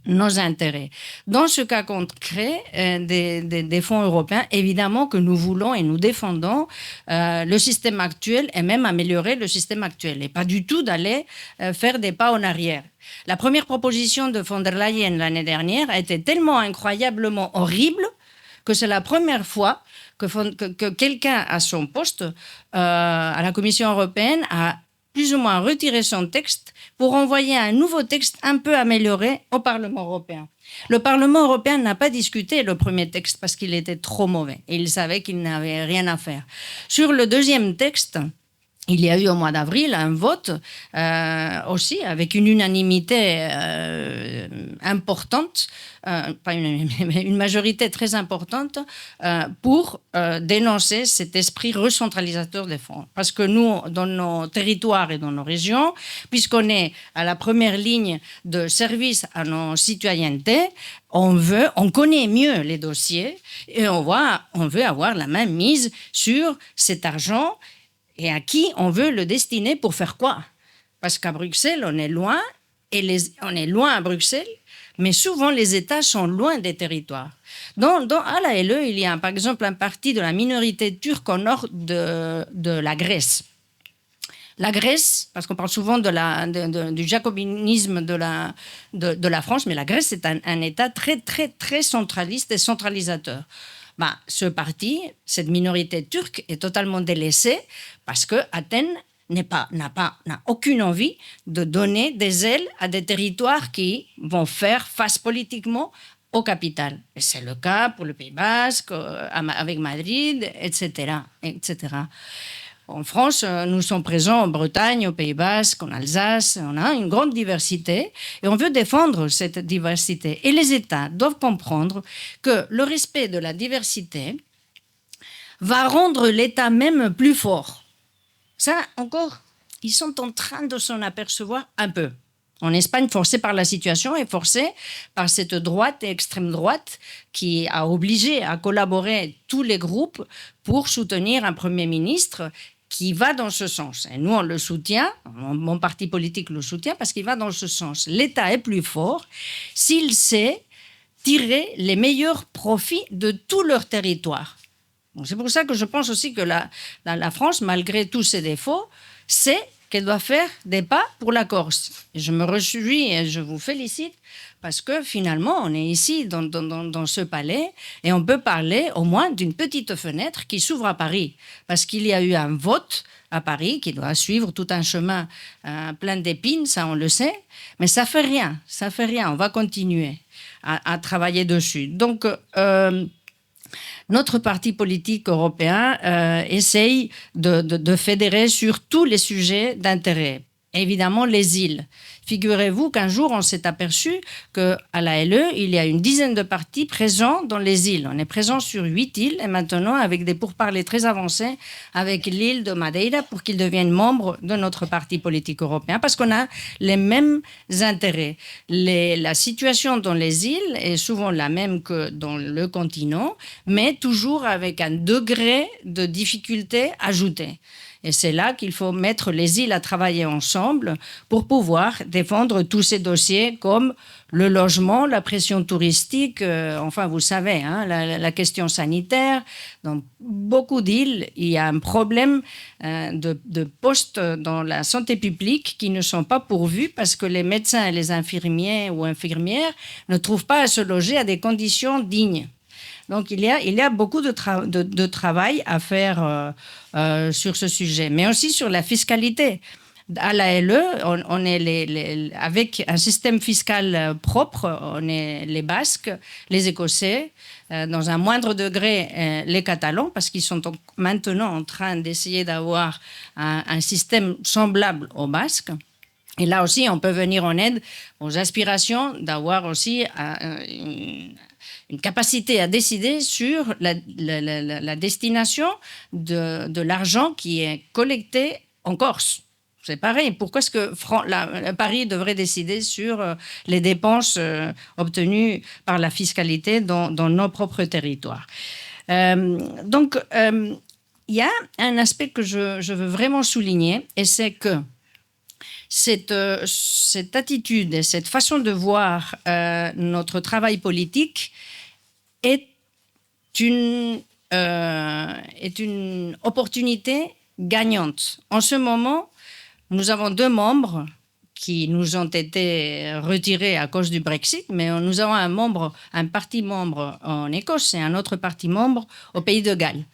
nos intérêts. Dans ce cas concret des fonds européens, évidemment que nous voulons et nous défendons le système actuel et même améliorer le système actuel et pas du tout d'aller faire des pas en arrière. La première proposition de von der Leyen l'année dernière a été tellement incroyablement horrible que c'est la première fois que quelqu'un à son poste à la Commission européenne a plus ou moins retiré son texte pour envoyer un nouveau texte un peu amélioré au Parlement européen. Le Parlement européen n'a pas discuté le premier texte parce qu'il était trop mauvais et il savait qu'il n'avait rien à faire. Sur le deuxième texte, il y a eu au mois d'avril un vote aussi avec une unanimité importante, pas une majorité très importante pour dénoncer cet esprit recentralisateur des fonds. Parce que nous, dans nos territoires et dans nos régions, puisqu'on est à la première ligne de service à nos citoyennetés, on connaît mieux les dossiers et on veut avoir la main mise sur cet argent. Et à qui on veut le destiner pour faire quoi? Parce qu'à Bruxelles, on est loin, on est loin à Bruxelles, mais souvent les États sont loin des territoires. À la LE, il y a par exemple un parti de la minorité turque au nord de la Grèce. La Grèce, parce qu'on parle souvent du jacobinisme de la France, mais la Grèce c'est un État très, très, très centraliste et centralisateur. Ce parti, cette minorité turque, est totalement délaissée parce que Athènes n'a aucune envie de donner des ailes à des territoires qui vont faire face politiquement aux capitales. Et c'est le cas pour le Pays Basque, avec Madrid, etc., etc. En France, nous sommes présents en Bretagne, au Pays Basque, en Alsace. On a une grande diversité et on veut défendre cette diversité. Et les États doivent comprendre que le respect de la diversité va rendre l'État même plus fort. Ça, encore, ils sont en train de s'en apercevoir un peu. En Espagne, forcé par la situation et forcé par cette droite et extrême droite qui a obligé à collaborer tous les groupes pour soutenir un Premier ministre qui va dans ce sens. Et nous, on le soutient, mon parti politique le soutient parce qu'il va dans ce sens. L'État est plus fort s'il sait tirer les meilleurs profits de tout leur territoire. Donc, c'est pour ça que je pense aussi que la France, malgré tous ses défauts, sait qu'elle doit faire des pas pour la Corse. Et je me réjouis et je vous félicite parce que finalement, on est ici dans ce palais et on peut parler au moins d'une petite fenêtre qui s'ouvre à Paris. Parce qu'il y a eu un vote à Paris qui doit suivre tout un chemin plein d'épines, ça on le sait, mais ça fait rien, on va continuer à travailler dessus. Donc, notre parti politique européen essaye de fédérer sur tous les sujets d'intérêt. Évidemment, les îles. Figurez-vous qu'un jour, on s'est aperçu qu'à la LE, il y a une dizaine de partis présents dans les îles. On est présent sur 8 îles et maintenant, avec des pourparlers très avancés avec l'île de Madeira pour qu'ils deviennent membres de notre parti politique européen parce qu'on a les mêmes intérêts. La situation dans les îles est souvent la même que dans le continent, mais toujours avec un degré de difficulté ajouté. Et c'est là qu'il faut mettre les îles à travailler ensemble pour pouvoir défendre tous ces dossiers comme le logement, la pression touristique, enfin vous savez, hein, la question sanitaire. Dans beaucoup d'îles, il y a un problème de postes dans la santé publique qui ne sont pas pourvus parce que les médecins et les infirmiers ou infirmières ne trouvent pas à se loger à des conditions dignes. Donc, il y a beaucoup de travail à faire sur ce sujet, mais aussi sur la fiscalité. à la LE, on est avec un système fiscal propre, on est les Basques, les Écossais, dans un moindre degré les Catalans, parce qu'ils sont maintenant en train d'essayer d'avoir un système semblable aux Basques. Et là aussi, on peut venir en aide aux aspirations d'avoir aussi une capacité à décider sur la destination de l'argent qui est collecté en Corse. C'est pareil. Pourquoi est-ce que Paris devrait décider sur les dépenses obtenues par la fiscalité dans nos propres territoires? Donc, il y a un aspect que je veux vraiment souligner, et c'est que cette attitude et cette façon de voir notre travail politique est une opportunité gagnante. En ce moment, nous avons 2 membres qui nous ont été retirés à cause du Brexit, mais nous avons un parti membre en Écosse et un autre parti membre au Pays de Galles.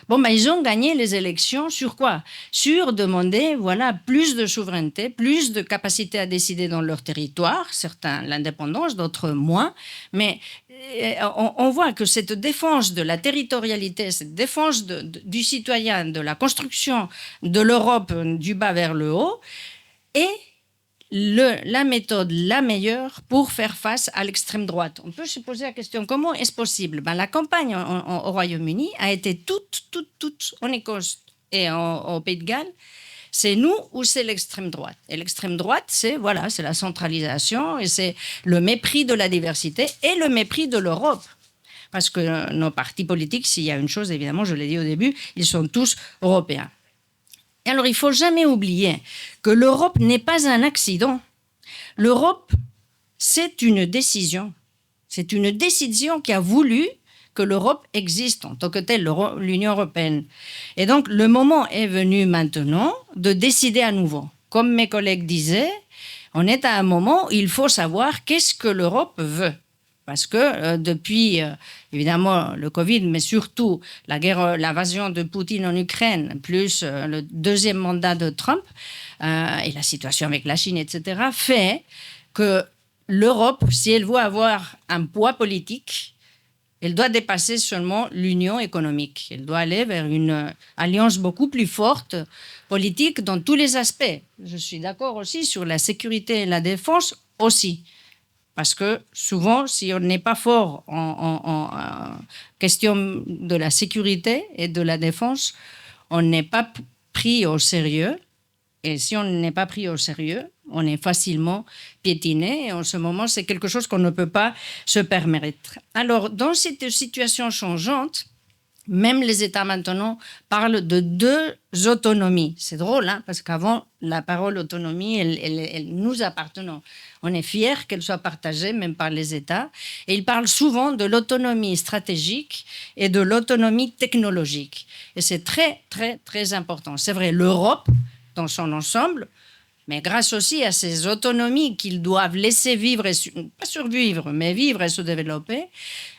Bon, ben, ils ont gagné les élections sur quoi? Sur demander, voilà, plus de souveraineté, plus de capacité à décider dans leur territoire, certains l'indépendance, d'autres moins, mais on voit que cette défense de la territorialité, cette défense du citoyen, de la construction de l'Europe du bas vers le haut, est la méthode la meilleure pour faire face à l'extrême droite. On peut se poser la question, comment est-ce possible? Ben, la campagne au Royaume-Uni a été toute en Écosse et au Pays de Galles. C'est nous ou c'est l'extrême droite? Et l'extrême droite, c'est la centralisation et c'est le mépris de la diversité et le mépris de l'Europe. Parce que nos partis politiques, s'il y a une chose, évidemment, je l'ai dit au début, ils sont tous européens. Et alors, il ne faut jamais oublier que l'Europe n'est pas un accident. L'Europe, c'est une décision. C'est une décision qui a voulu que l'Europe existe en tant que telle, l'Union européenne. Et donc, le moment est venu maintenant de décider à nouveau. Comme mes collègues disaient, on est à un moment où il faut savoir qu'est-ce que l'Europe veut. Parce que depuis, évidemment, le Covid, mais surtout l'invasion de Poutine en Ukraine, plus le 2e mandat de Trump et la situation avec la Chine, etc., fait que l'Europe, si elle veut avoir un poids politique, elle doit dépasser seulement l'union économique. Elle doit aller vers une alliance beaucoup plus forte, politique, dans tous les aspects. Je suis d'accord aussi sur la sécurité et la défense aussi. Parce que souvent, si on n'est pas fort en question de la sécurité et de la défense, on n'est pas pris au sérieux. Et si on n'est pas pris au sérieux, on est facilement piétiné. Et en ce moment, c'est quelque chose qu'on ne peut pas se permettre. Alors, dans cette situation changeante, même les États maintenant parlent de 2 autonomies. C'est drôle, hein, parce qu'avant, la parole autonomie, elle nous appartenait. On est fiers qu'elle soit partagée, même par les États. Et ils parlent souvent de l'autonomie stratégique et de l'autonomie technologique. Et c'est très, très, très important. C'est vrai, l'Europe, dans son ensemble, mais grâce aussi à ces autonomies qu'ils doivent laisser vivre, pas survivre, mais vivre et se développer,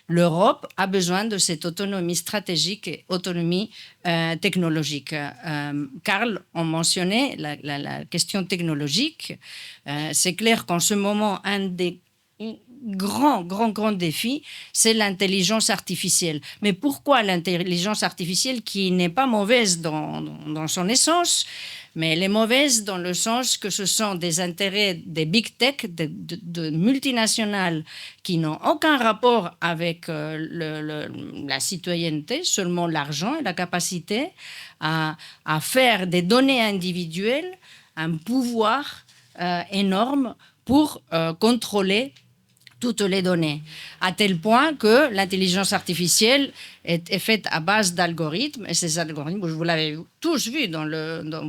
l'Europe a besoin de cette autonomie stratégique et autonomie technologique. Karl a mentionné la question technologique. C'est clair qu'en ce moment, un des grand défi, c'est l'intelligence artificielle. Mais pourquoi l'intelligence artificielle qui n'est pas mauvaise dans son essence, mais elle est mauvaise dans le sens que ce sont des intérêts des big tech, de multinationales qui n'ont aucun rapport avec la citoyenneté, seulement l'argent et la capacité à faire des données individuelles un pouvoir énorme pour contrôler toutes les données, à tel point que l'intelligence artificielle est faite à base d'algorithmes, et ces algorithmes, vous l'avez tous vu dans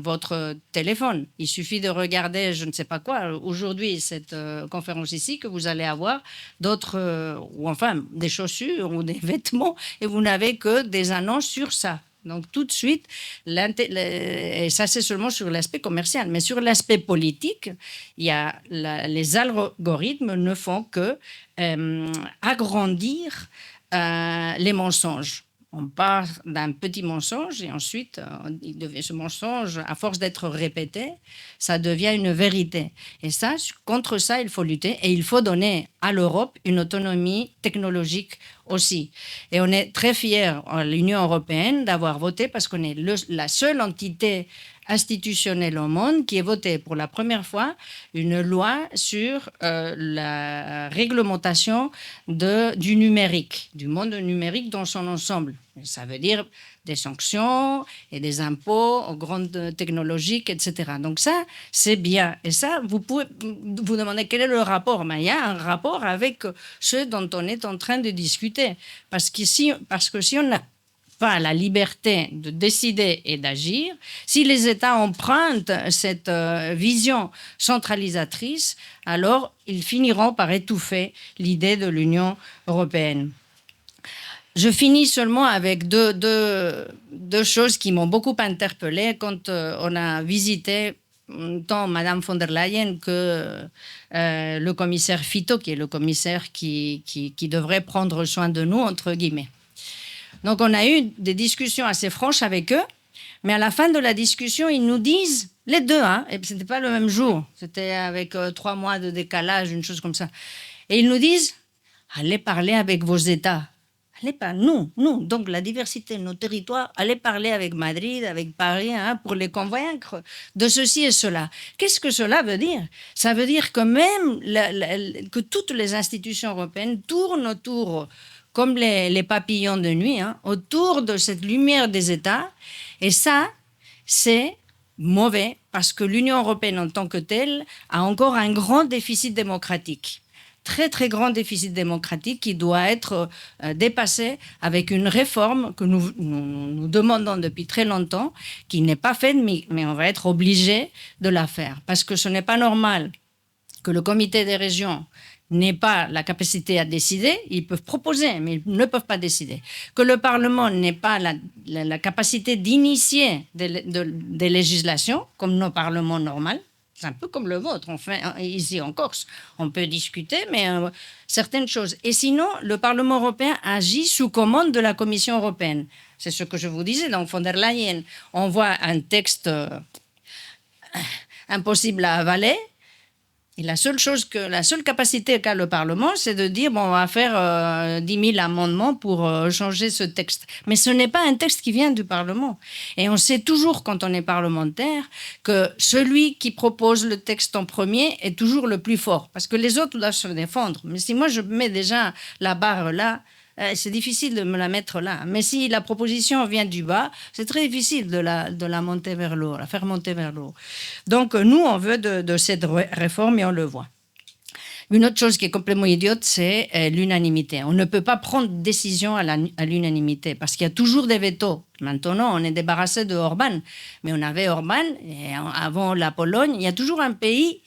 votre téléphone. Il suffit de regarder, je ne sais pas quoi, aujourd'hui, cette conférence ici, que vous allez avoir d'autres, ou enfin des chaussures ou des vêtements, et vous n'avez que des annonces sur ça. Donc tout de suite, et ça c'est seulement sur l'aspect commercial, mais sur l'aspect politique, les algorithmes ne font que agrandir les mensonges. On part d'un petit mensonge et ensuite, ce mensonge, à force d'être répété, ça devient une vérité. Et ça, contre ça, il faut lutter et il faut donner à l'Europe une autonomie technologique aussi. Et on est très fiers, l'Union européenne, d'avoir voté parce qu'on est la seule entité institutionnelle au monde qui ait voté pour la première fois une loi sur la réglementation du numérique, du monde numérique dans son ensemble. Ça veut dire des sanctions et des impôts aux grandes technologiques, etc. Donc ça, c'est bien. Et ça, vous pouvez vous demander quel est le rapport. Mais il y a un rapport avec ce dont on est en train de discuter. Parce que si on n'a pas la liberté de décider et d'agir, si les États empruntent cette vision centralisatrice, alors ils finiront par étouffer l'idée de l'Union européenne. Je finis seulement avec deux choses qui m'ont beaucoup interpellée quand on a visité tant Madame von der Leyen que le commissaire Fito, qui est le commissaire qui devrait prendre soin de nous, entre guillemets. Donc, on a eu des discussions assez franches avec eux, mais à la fin de la discussion, ils nous disent, les deux, et ce n'était pas le même jour, c'était avec 3 mois de décalage, une chose comme ça, et ils nous disent, allez parler avec vos États. Allez pas, nous, donc la diversité de nos territoires, allez parler avec Madrid, avec Paris, pour les convaincre de ceci et cela. Qu'est-ce que cela veut dire? Ça veut dire que même que toutes les institutions européennes tournent autour, comme les papillons de nuit, autour de cette lumière des États. Et ça, c'est mauvais parce que l'Union européenne en tant que telle a encore un grand déficit démocratique. Très, très grand déficit démocratique qui doit être dépassé avec une réforme que nous demandons depuis très longtemps, qui n'est pas faite, mais on va être obligé de la faire. Parce que ce n'est pas normal que le comité des régions n'ait pas la capacité à décider. Ils peuvent proposer, mais ils ne peuvent pas décider. Que le Parlement n'ait pas la capacité d'initier des législations, comme nos parlements normaux. C'est un peu comme le vôtre, ici en Corse. On peut discuter, mais certaines choses. Et sinon, le Parlement européen agit sous commande de la Commission européenne. C'est ce que je vous disais. Donc, von der Leyen envoie un texte impossible à avaler. Et la seule capacité qu'a le Parlement, c'est de dire, on va faire 10 000 amendements pour changer ce texte. Mais ce n'est pas un texte qui vient du Parlement. Et on sait toujours, quand on est parlementaire, que celui qui propose le texte en premier est toujours le plus fort. Parce que les autres doivent se défendre. Mais si moi, je mets déjà la barre là, c'est difficile de me la mettre là. Mais si la proposition vient du bas, c'est très difficile de la monter vers le haut, la faire monter vers le haut. Donc, nous, on veut de cette réforme et on le voit. Une autre chose qui est complètement idiote, c'est l'unanimité. On ne peut pas prendre décision à l'unanimité parce qu'il y a toujours des vétos. Maintenant, on est débarrassé de Orban. Mais on avait Orban, et avant la Pologne, il y a toujours un pays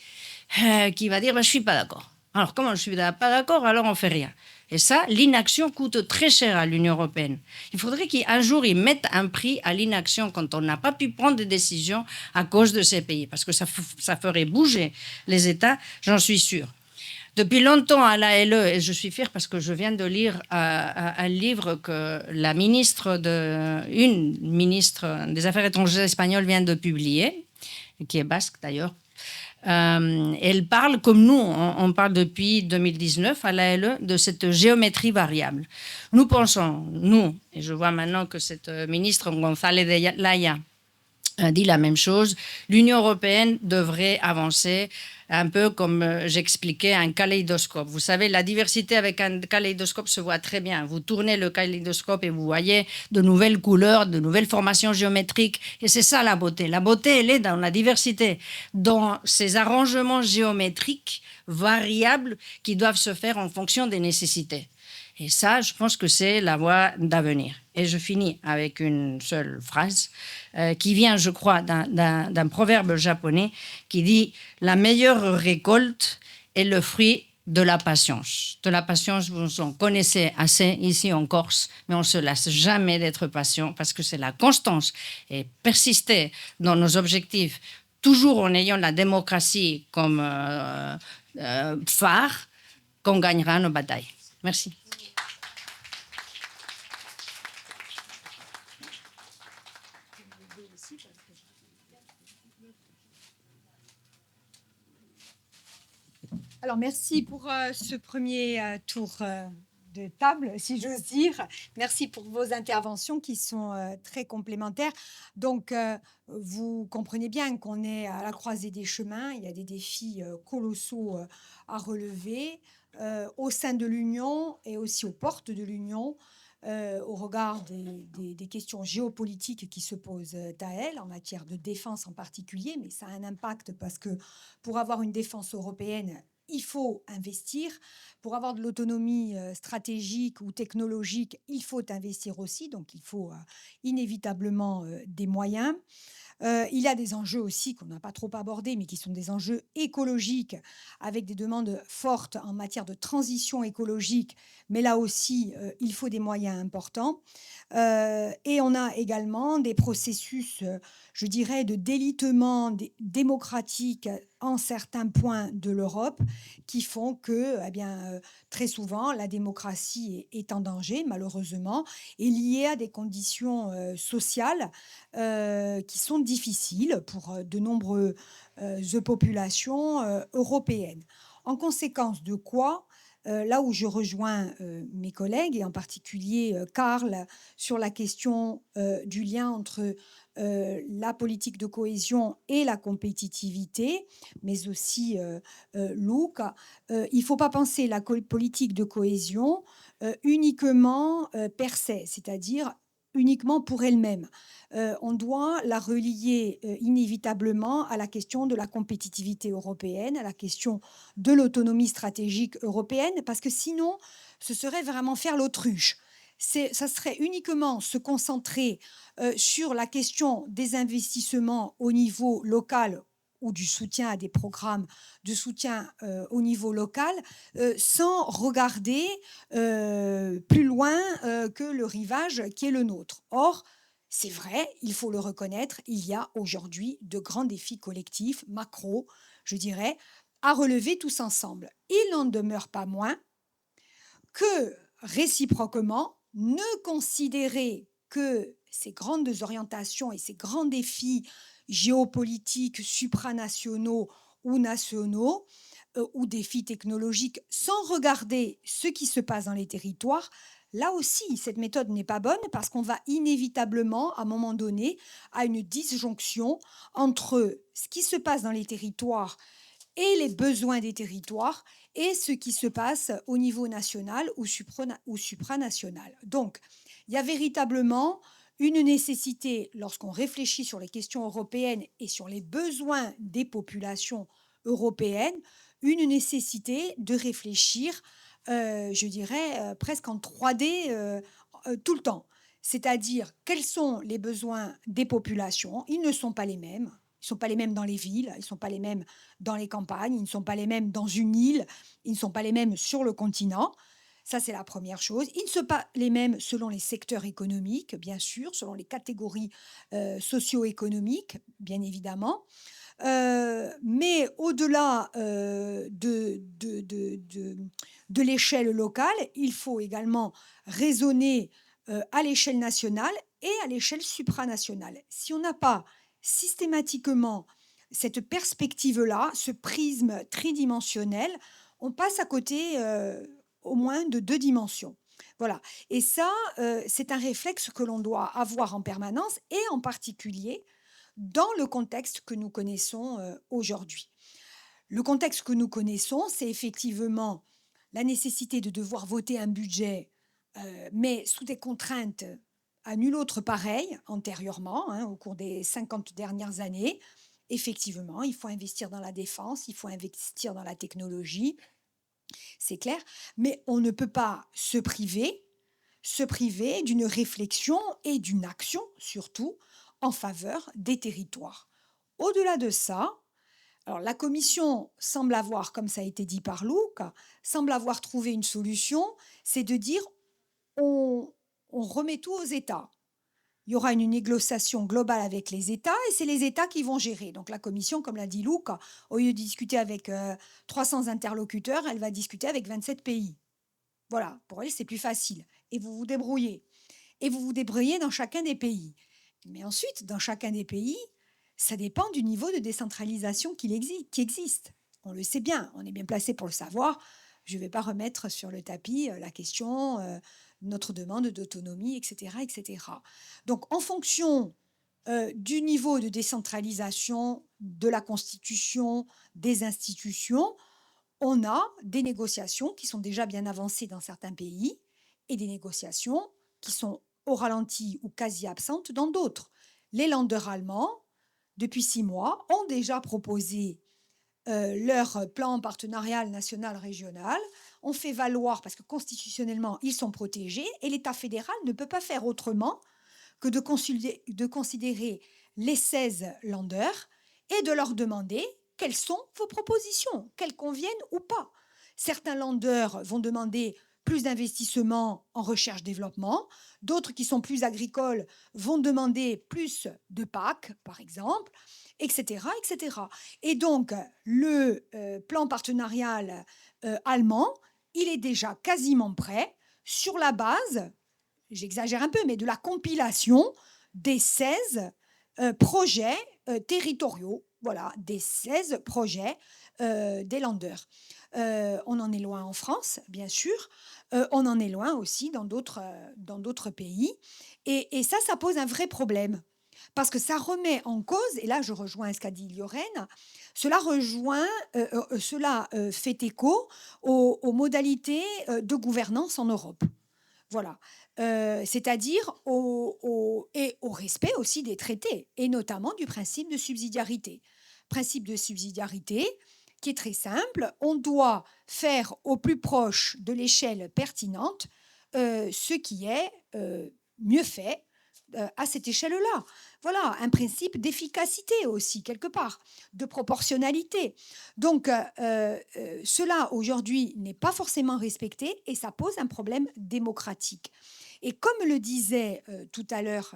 qui va dire « je ne suis pas d'accord ». Alors, comment je ne suis pas d'accord, alors on ne fait rien. Et ça, l'inaction coûte très cher à l'Union européenne. Il faudrait qu'un jour, ils mettent un prix à l'inaction quand on n'a pas pu prendre des décisions à cause de ces pays. Parce que ça ferait bouger les États, j'en suis sûre. Depuis longtemps, à l'ALE, et je suis fière parce que je viens de lire un livre que une ministre des Affaires étrangères espagnole vient de publier, qui est basque d'ailleurs. Elle parle, comme nous, on parle depuis 2019 à l'ALE, de cette géométrie variable. Nous pensons, et je vois maintenant que cette ministre González de Laya dit la même chose, l'Union européenne devrait avancer un peu comme j'expliquais, un kaléidoscope. Vous savez, la diversité avec un kaléidoscope se voit très bien. Vous tournez le kaléidoscope et vous voyez de nouvelles couleurs, de nouvelles formations géométriques. Et c'est ça la beauté. La beauté, elle est dans la diversité, dans ces arrangements géométriques variables qui doivent se faire en fonction des nécessités. Et ça, je pense que c'est la voie d'avenir. Et je finis avec une seule phrase qui vient, je crois, d'un proverbe japonais qui dit « La meilleure récolte est le fruit de la patience ». De la patience, vous en connaissez assez ici en Corse, mais on ne se lasse jamais d'être patient parce que c'est la constance et persister dans nos objectifs, toujours en ayant la démocratie comme phare, qu'on gagnera nos batailles. Merci. Alors, merci pour ce premier tour de table, si j'ose dire. Merci pour vos interventions qui sont très complémentaires. Donc, vous comprenez bien qu'on est à la croisée des chemins. Il y a des défis colossaux à relever au sein de l'Union et aussi aux portes de l'Union. Au regard des questions géopolitiques qui se posent à elle, en matière de défense en particulier, mais ça a un impact parce que pour avoir une défense européenne, il faut investir. Pour avoir de l'autonomie stratégique ou technologique, il faut investir aussi, donc il faut inévitablement des moyens. Il y a des enjeux aussi qu'on n'a pas trop abordés, mais qui sont des enjeux écologiques, avec des demandes fortes en matière de transition écologique. Mais là aussi, il faut des moyens importants. Et on a également des processus, je dirais, de délitement démocratique en certains points de l'Europe qui font que, très souvent, la démocratie est en danger, malheureusement, et liée à des conditions sociales qui sont difficiles pour de nombreuses populations européennes. En conséquence de quoi, là où je rejoins mes collègues, et en particulier Karl, sur la question du lien entre la politique de cohésion et la compétitivité, mais aussi Luc, il ne faut pas penser la politique de cohésion uniquement per se, c'est-à-dire uniquement pour elle-même. On doit la relier inévitablement à la question de la compétitivité européenne, à la question de l'autonomie stratégique européenne, parce que sinon, ce serait vraiment faire l'autruche. Ça serait uniquement se concentrer sur la question des investissements au niveau local ou du soutien à des programmes de soutien au niveau local, sans regarder plus loin que le rivage qui est le nôtre. Or, c'est vrai, il faut le reconnaître, il y a aujourd'hui de grands défis collectifs, macro, je dirais, à relever tous ensemble. Il n'en demeure pas moins que, réciproquement, ne considérer que ces grandes orientations et ces grands défis géopolitiques, supranationaux ou nationaux, ou défis technologiques, sans regarder ce qui se passe dans les territoires, là aussi, cette méthode n'est pas bonne parce qu'on va inévitablement, à un moment donné, à une disjonction entre ce qui se passe dans les territoires et les besoins des territoires et ce qui se passe au niveau national ou supranational. Donc, il y a véritablement une nécessité, lorsqu'on réfléchit sur les questions européennes et sur les besoins des populations européennes, une nécessité de réfléchir, je dirais, presque en 3D tout le temps. C'est-à-dire, quels sont les besoins des populations? Ils ne sont pas les mêmes. Ils ne sont pas les mêmes dans les villes, ils ne sont pas les mêmes dans les campagnes, ils ne sont pas les mêmes dans une île, ils ne sont pas les mêmes sur le continent. Ça, c'est la première chose. Ils ne sont pas les mêmes selon les secteurs économiques, bien sûr, selon les catégories socio-économiques, bien évidemment. Mais au-delà de l'échelle locale, il faut également raisonner à l'échelle nationale et à l'échelle supranationale. Si on n'a pas systématiquement cette perspective-là, ce prisme tridimensionnel, on passe à côté au moins de 2 dimensions. Voilà. Et ça, c'est un réflexe que l'on doit avoir en permanence et en particulier dans le contexte que nous connaissons aujourd'hui. Le contexte que nous connaissons, c'est effectivement la nécessité de devoir voter un budget, mais sous des contraintes à nul autre pareil antérieurement, au cours des 50 dernières années. Effectivement, il faut investir dans la défense, il faut investir dans la technologie, c'est clair, mais on ne peut pas se priver d'une réflexion et d'une action, surtout, en faveur des territoires. Au-delà de ça, alors la Commission semble avoir, comme ça a été dit par Luc, semble avoir trouvé une solution, c'est de dire on remet tout aux États. Il y aura une négociation globale avec les États et c'est les États qui vont gérer. Donc la Commission, comme l'a dit Luc, au lieu de discuter avec 300 interlocuteurs, elle va discuter avec 27 pays. Voilà, pour elle, c'est plus facile. Et vous vous débrouillez. Et vous vous débrouillez dans chacun des pays. Mais ensuite, dans chacun des pays, ça dépend du niveau de décentralisation qui existe. On le sait bien, on est bien placé pour le savoir. Je ne vais pas remettre sur le tapis la question, notre demande d'autonomie, etc., etc. Donc, en fonction du niveau de décentralisation de la Constitution, des institutions, on a des négociations qui sont déjà bien avancées dans certains pays et des négociations qui sont au ralenti ou quasi absentes dans d'autres. Les Länder allemands, depuis 6 mois, ont déjà proposé leur plan partenarial national régional, ont fait valoir, parce que constitutionnellement, ils sont protégés, et l'État fédéral ne peut pas faire autrement que de considérer les 16 Länder et de leur demander quelles sont vos propositions, qu'elles conviennent ou pas. Certains Länder vont demander plus d'investissement en recherche-développement, d'autres qui sont plus agricoles vont demander plus de PAC, par exemple, etc. etc. Et donc, le plan partenarial allemand, il est déjà quasiment prêt sur la base, j'exagère un peu, mais de la compilation des 16 projets territoriaux, voilà, des 16 projets des Länder. On en est loin en France, bien sûr. On en est loin aussi dans d'autres pays. Et ça pose un vrai problème. Parce que ça remet en cause, et là je rejoins ce qu'a dit Lorraine, cela fait écho aux modalités de gouvernance en Europe. Voilà. C'est-à-dire au respect aussi des traités, et notamment du principe de subsidiarité. Principe de subsidiarité qui est très simple, on doit faire au plus proche de l'échelle pertinente ce qui est mieux fait à cette échelle-là. Voilà, un principe d'efficacité aussi, quelque part, de proportionnalité. Donc, cela, aujourd'hui, n'est pas forcément respecté et ça pose un problème démocratique. Et comme le disaient tout à l'heure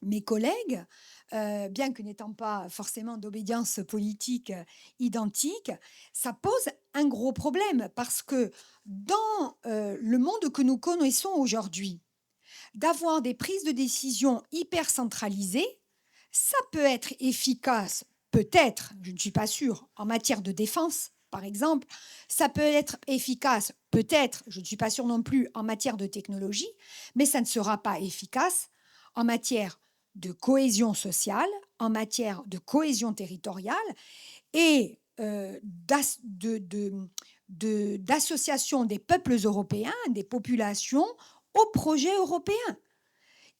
mes collègues, bien que n'étant pas forcément d'obédience politique identique, ça pose un gros problème parce que dans le monde que nous connaissons aujourd'hui, d'avoir des prises de décision hyper centralisées, ça peut être efficace, peut-être, je ne suis pas sûre, en matière de défense, par exemple. Ça peut être efficace, peut-être, je ne suis pas sûre non plus, en matière de technologie, mais ça ne sera pas efficace en matière de cohésion sociale, en matière de cohésion territoriale et d'association des peuples européens, des populations au projet européen.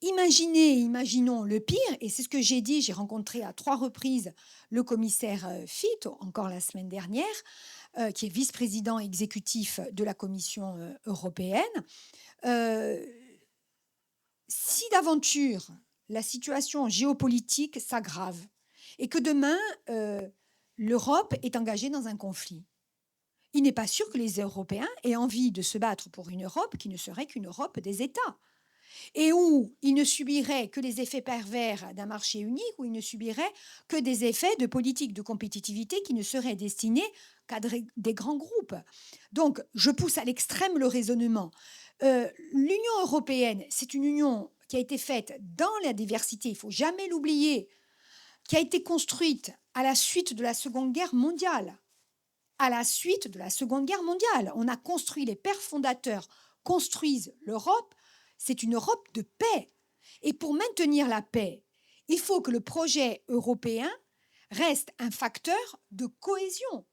Imaginons le pire, et c'est ce que j'ai dit, j'ai rencontré à 3 reprises le commissaire Fitt, encore la semaine dernière, qui est vice-président exécutif de la Commission européenne. Si d'aventure la situation géopolitique s'aggrave et que demain l'Europe est engagée dans un conflit, il n'est pas sûr que les Européens aient envie de se battre pour une Europe qui ne serait qu'une Europe des États et où ils ne subiraient que les effets pervers d'un marché unique, où ils ne subiraient que des effets de politique de compétitivité qui ne seraient destinés qu'à des grands groupes. Donc, je pousse à l'extrême le raisonnement. L'Union européenne, c'est une union qui a été faite dans la diversité, il ne faut jamais l'oublier, qui a été construite à la suite de la Seconde Guerre mondiale. À la suite de la Seconde Guerre mondiale, on a construit, les pères fondateurs construisent l'Europe, c'est une Europe de paix. Et pour maintenir la paix, il faut que le projet européen reste un facteur de cohésion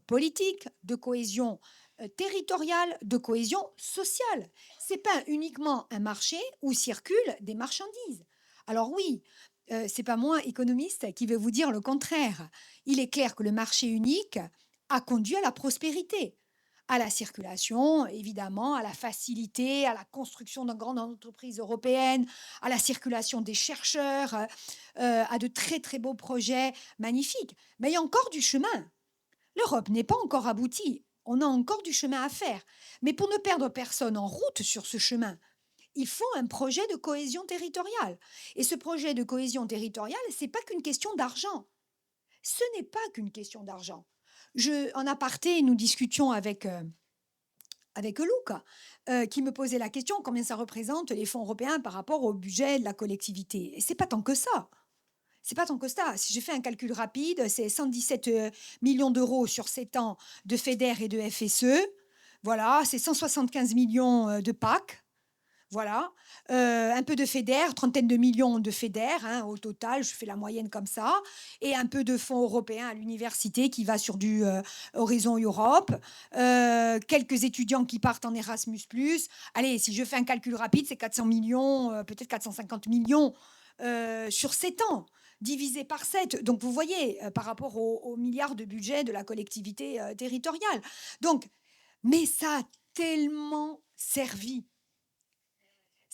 politique, de cohésion territoriale, de cohésion sociale. Ce n'est pas uniquement un marché où circulent des marchandises. Alors oui, ce n'est pas moi, économiste, qui vais vous dire le contraire. Il est clair que le marché unique a conduit à la prospérité, à la circulation, évidemment, à la facilité, à la construction de grandes entreprises européennes, à la circulation des chercheurs, à de très très beaux projets magnifiques. Mais il y a encore du chemin. L'Europe n'est pas encore aboutie. On a encore du chemin à faire. Mais pour ne perdre personne en route sur ce chemin, il faut un projet de cohésion territoriale. Et ce projet de cohésion territoriale, ce n'est pas qu'une question d'argent. Ce n'est pas qu'une question d'argent. En aparté, nous discutions avec Luca, qui me posait la question combien ça représente les fonds européens par rapport au budget de la collectivité. Et c'est pas tant que ça. C'est pas tant que ça. Si je fais un calcul rapide, c'est 117 millions d'euros sur 7 ans de FEDER et de FSE. Voilà, c'est 175 millions de PAC. Voilà, un peu de FEDER, trentaine de millions de FEDER au total, je fais la moyenne comme ça, et un peu de fonds européens à l'université qui va sur du Horizon Europe, quelques étudiants qui partent en Erasmus+. Allez, si je fais un calcul rapide, c'est 400 millions, peut-être 450 millions sur 7 ans, divisé par 7. Donc vous voyez, par rapport aux milliards de budget de la collectivité territoriale. Donc, mais ça a tellement servi.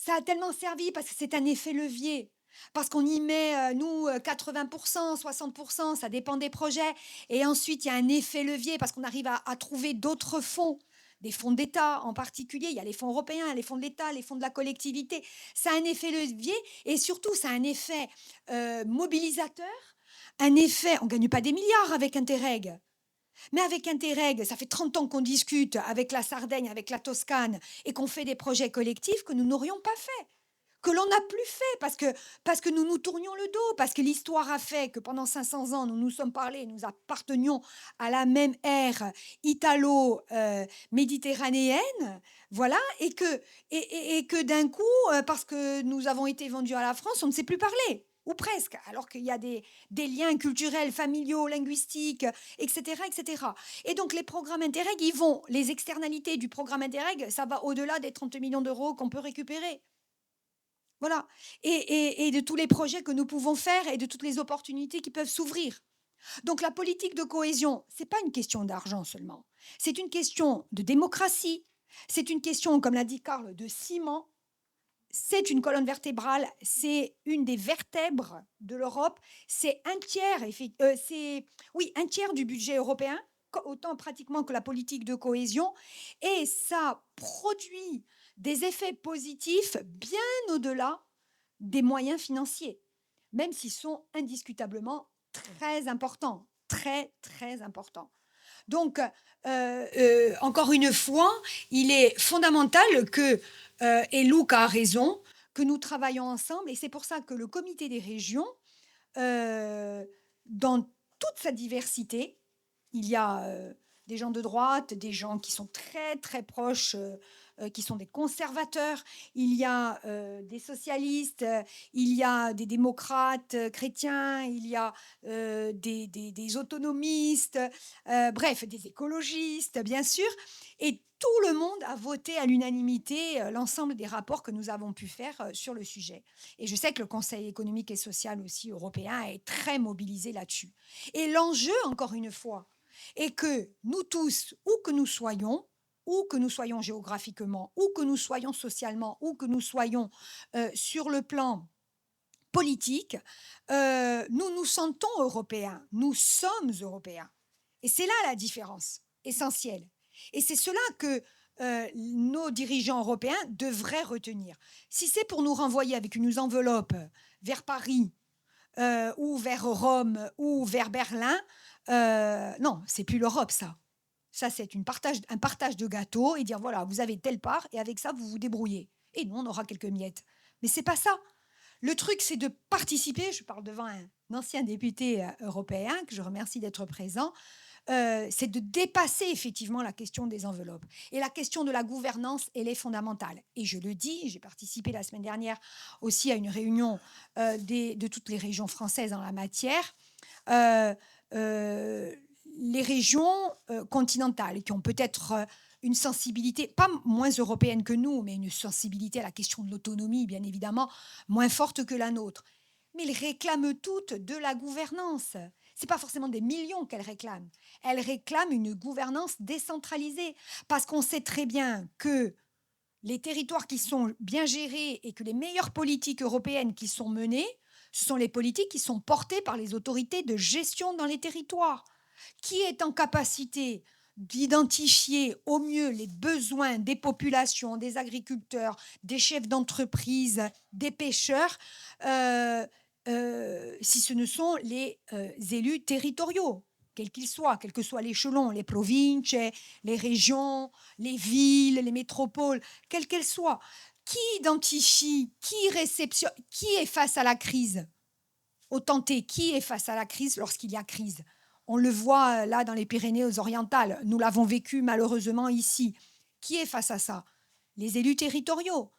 Ça a tellement servi parce que c'est un effet levier. Parce qu'on y met, nous, 80%, 60%, ça dépend des projets. Et ensuite, il y a un effet levier parce qu'on arrive à trouver d'autres fonds, des fonds d'État en particulier. Il y a les fonds européens, les fonds de l'État, les fonds de la collectivité. Ça a un effet levier et surtout, ça a un effet mobilisateur. Un effet, on ne gagne pas des milliards avec Interreg. Mais avec Interreg, ça fait 30 ans qu'on discute avec la Sardaigne, avec la Toscane, et qu'on fait des projets collectifs que nous n'aurions pas fait, que l'on n'a plus fait, parce que nous nous tournions le dos, parce que l'histoire a fait que pendant 500 ans, nous nous sommes parlé, nous appartenions à la même ère italo-méditerranéenne, voilà, et que d'un coup, parce que nous avons été vendus à la France, on ne sait plus parler. Ou presque, alors qu'il y a des liens culturels, familiaux, linguistiques, etc., etc. Et donc, les programmes Interreg, les externalités du programme Interreg, ça va au-delà des 30 millions d'euros qu'on peut récupérer. Voilà. Et de tous les projets que nous pouvons faire et de toutes les opportunités qui peuvent s'ouvrir. Donc, la politique de cohésion, ce n'est pas une question d'argent seulement. C'est une question de démocratie. C'est une question, comme l'a dit Karl, de ciment. C'est une colonne vertébrale, c'est une des vertèbres de l'Europe, c'est un tiers du budget européen, autant pratiquement que la politique de cohésion, et ça produit des effets positifs bien au-delà des moyens financiers, même s'ils sont indiscutablement très importants, très, très importants. Donc, encore une fois, il est fondamental que, et Luc a raison, que nous travaillons ensemble. Et c'est pour ça que le comité des régions, dans toute sa diversité, il y a des gens de droite, des gens qui sont très, très proches, qui sont des conservateurs, il y a des socialistes, il y a des démocrates chrétiens, il y a des autonomistes, bref, des écologistes, bien sûr. Et tout le monde a voté à l'unanimité l'ensemble des rapports que nous avons pu faire sur le sujet. Et je sais que le Conseil économique et social aussi européen est très mobilisé là-dessus. Et l'enjeu, encore une fois, est que nous tous, où que nous soyons géographiquement, où que nous soyons socialement, où que nous soyons sur le plan politique, nous nous sentons européens, nous sommes européens. Et c'est là la différence essentielle. Et c'est cela que nos dirigeants européens devraient retenir. Si c'est pour nous renvoyer avec une enveloppe vers Paris ou vers Rome ou vers Berlin, non, c'est plus l'Europe, ça. Ça, c'est un partage de gâteau et dire, voilà, vous avez telle part et avec ça, vous vous débrouillez. Et nous, on aura quelques miettes. Mais c'est pas ça. Le truc, c'est de participer. Je parle devant un ancien député européen, que je remercie d'être présent. C'est de dépasser effectivement la question des enveloppes. Et la question de la gouvernance, elle est fondamentale. Et je le dis, j'ai participé la semaine dernière aussi à une réunion de toutes les régions françaises en la matière. Les régions continentales qui ont peut-être une sensibilité, pas moins européenne que nous, mais une sensibilité à la question de l'autonomie, bien évidemment, moins forte que la nôtre. Mais elles réclament toutes de la gouvernance. Ce n'est pas forcément des millions qu'elles réclament. Elles réclament une gouvernance décentralisée, parce qu'on sait très bien que les territoires qui sont bien gérés et que les meilleures politiques européennes qui sont menées, ce sont les politiques qui sont portées par les autorités de gestion dans les territoires. Qui est en capacité d'identifier au mieux les besoins des populations, des agriculteurs, des chefs d'entreprise, des pêcheurs, si ce ne sont les élus territoriaux, quels qu'ils soient, quel que soit l'échelon, les provinces, les régions, les villes, les métropoles, quelles qu'elles soient. Qui identifie, qui réceptionne, qui est face à la crise? au tenté, qui est face à la crise lorsqu'il y a crise? On le voit là dans les Pyrénées-Orientales. Nous l'avons vécu malheureusement ici. Qui est face à ça? Les élus territoriaux.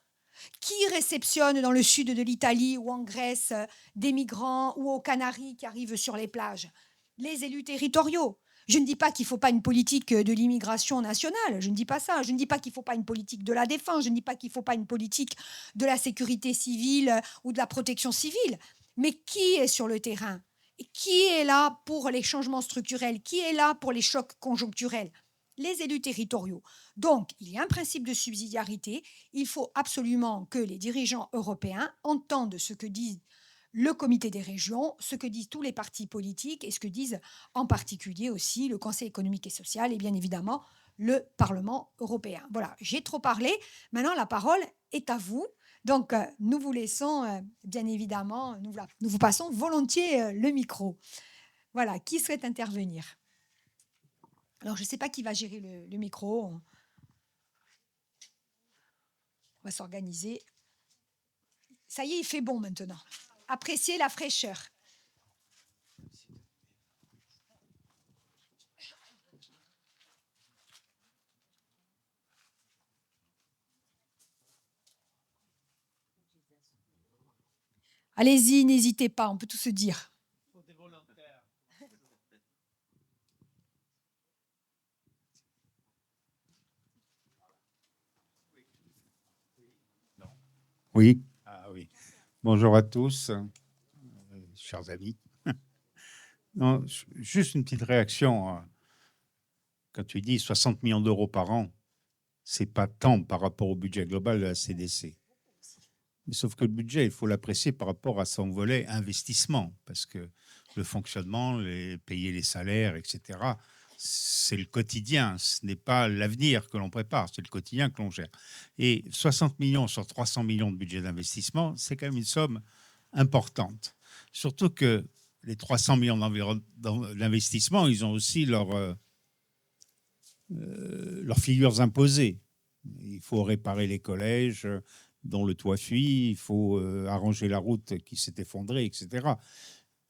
Qui réceptionne dans le sud de l'Italie ou en Grèce des migrants ou aux Canaries qui arrivent sur les plages? Les élus territoriaux. Je ne dis pas qu'il ne faut pas une politique de l'immigration nationale, je ne dis pas ça. Je ne dis pas qu'il ne faut pas une politique de la défense, je ne dis pas qu'il ne faut pas une politique de la sécurité civile ou de la protection civile. Mais qui est sur le terrain? Qui est là pour les changements structurels? Qui est là pour les chocs conjoncturels? Les élus territoriaux. Donc, il y a un principe de subsidiarité. Il faut absolument que les dirigeants européens entendent ce que dit le comité des régions, ce que disent tous les partis politiques et ce que disent en particulier aussi le Conseil économique et social et bien évidemment le Parlement européen. Voilà, j'ai trop parlé. Maintenant, la parole est à vous. Donc, nous vous laissons, bien évidemment, nous vous passons volontiers le micro. Voilà, qui souhaite intervenir? Alors, je ne sais pas qui va gérer le micro. On va s'organiser. Ça y est, il fait bon maintenant. Appréciez la fraîcheur. Allez-y, n'hésitez pas, on peut tout se dire. Oui. Ah oui. Bonjour à tous, chers amis. Non, juste une petite réaction. Quand tu dis 60 millions d'euros par an, c'est pas tant par rapport au budget global de la CDC. Mais sauf que le budget, il faut l'apprécier par rapport à son volet investissement, parce que le fonctionnement, payer les salaires, etc., c'est le quotidien, ce n'est pas l'avenir que l'on prépare, c'est le quotidien que l'on gère. Et 60 millions sur 300 millions de budget d'investissement, c'est quand même une somme importante. Surtout que les 300 millions d'investissement, ils ont aussi leurs figures imposées. Il faut réparer les collèges dont le toit fuit, il faut arranger la route qui s'est effondrée, etc.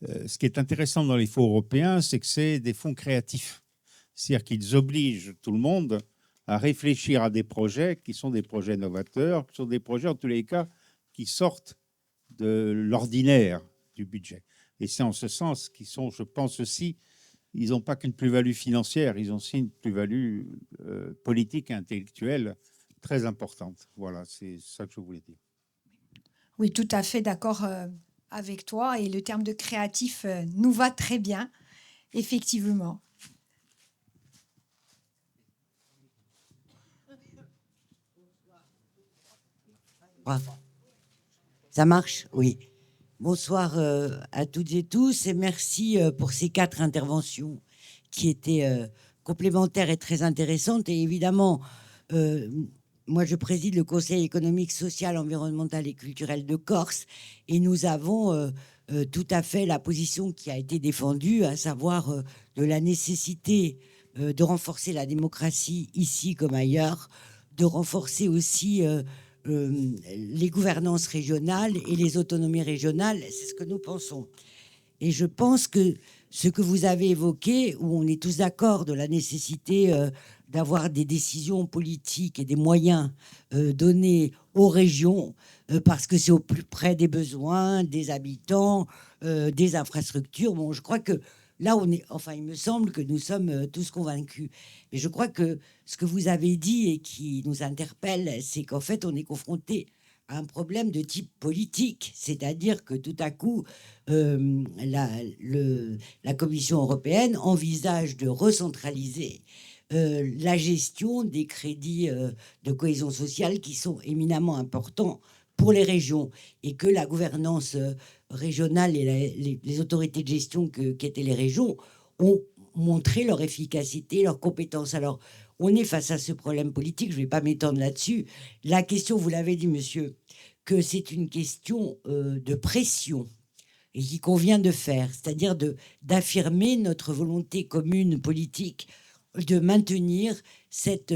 Ce qui est intéressant dans les fonds européens, c'est que c'est des fonds créatifs. C'est-à-dire qu'ils obligent tout le monde à réfléchir à des projets qui sont des projets novateurs, qui sont des projets, en tous les cas, qui sortent de l'ordinaire du budget. Et c'est en ce sens qu'ils sont, je pense aussi, ils n'ont pas qu'une plus-value financière, ils ont aussi une plus-value politique et intellectuelle très importante. Voilà, c'est ça que je voulais dire. Oui, tout à fait d'accord avec toi. Et le terme de créatif nous va très bien, effectivement. Ça marche? Oui. Bonsoir à toutes et tous et merci pour ces 4 interventions qui étaient complémentaires et très intéressantes. Et évidemment, moi je préside le Conseil économique, social, environnemental et culturel de Corse et nous avons tout à fait la position qui a été défendue, à savoir de la nécessité de renforcer la démocratie ici comme ailleurs, de renforcer aussi les gouvernances régionales et les autonomies régionales, c'est ce que nous pensons. Et je pense que ce que vous avez évoqué, où on est tous d'accord de la nécessité d'avoir des décisions politiques et des moyens donnés aux régions, parce que c'est au plus près des besoins, des habitants, des infrastructures. Bon, je crois que là, il me semble que nous sommes tous convaincus. Mais je crois que ce que vous avez dit et qui nous interpelle, c'est qu'en fait, on est confronté à un problème de type politique. C'est-à-dire que tout à coup, la Commission européenne envisage de recentraliser la gestion des crédits de cohésion sociale qui sont éminemment importants pour les régions, et que la gouvernance régionale et les autorités de gestion qu'étaient les régions ont montré leur efficacité, leur compétence. Alors, on est face à ce problème politique, je ne vais pas m'étendre là-dessus. La question, vous l'avez dit, monsieur, que c'est une question de pression et qu'il convient de faire, c'est-à-dire d'affirmer notre volonté commune politique de maintenir cette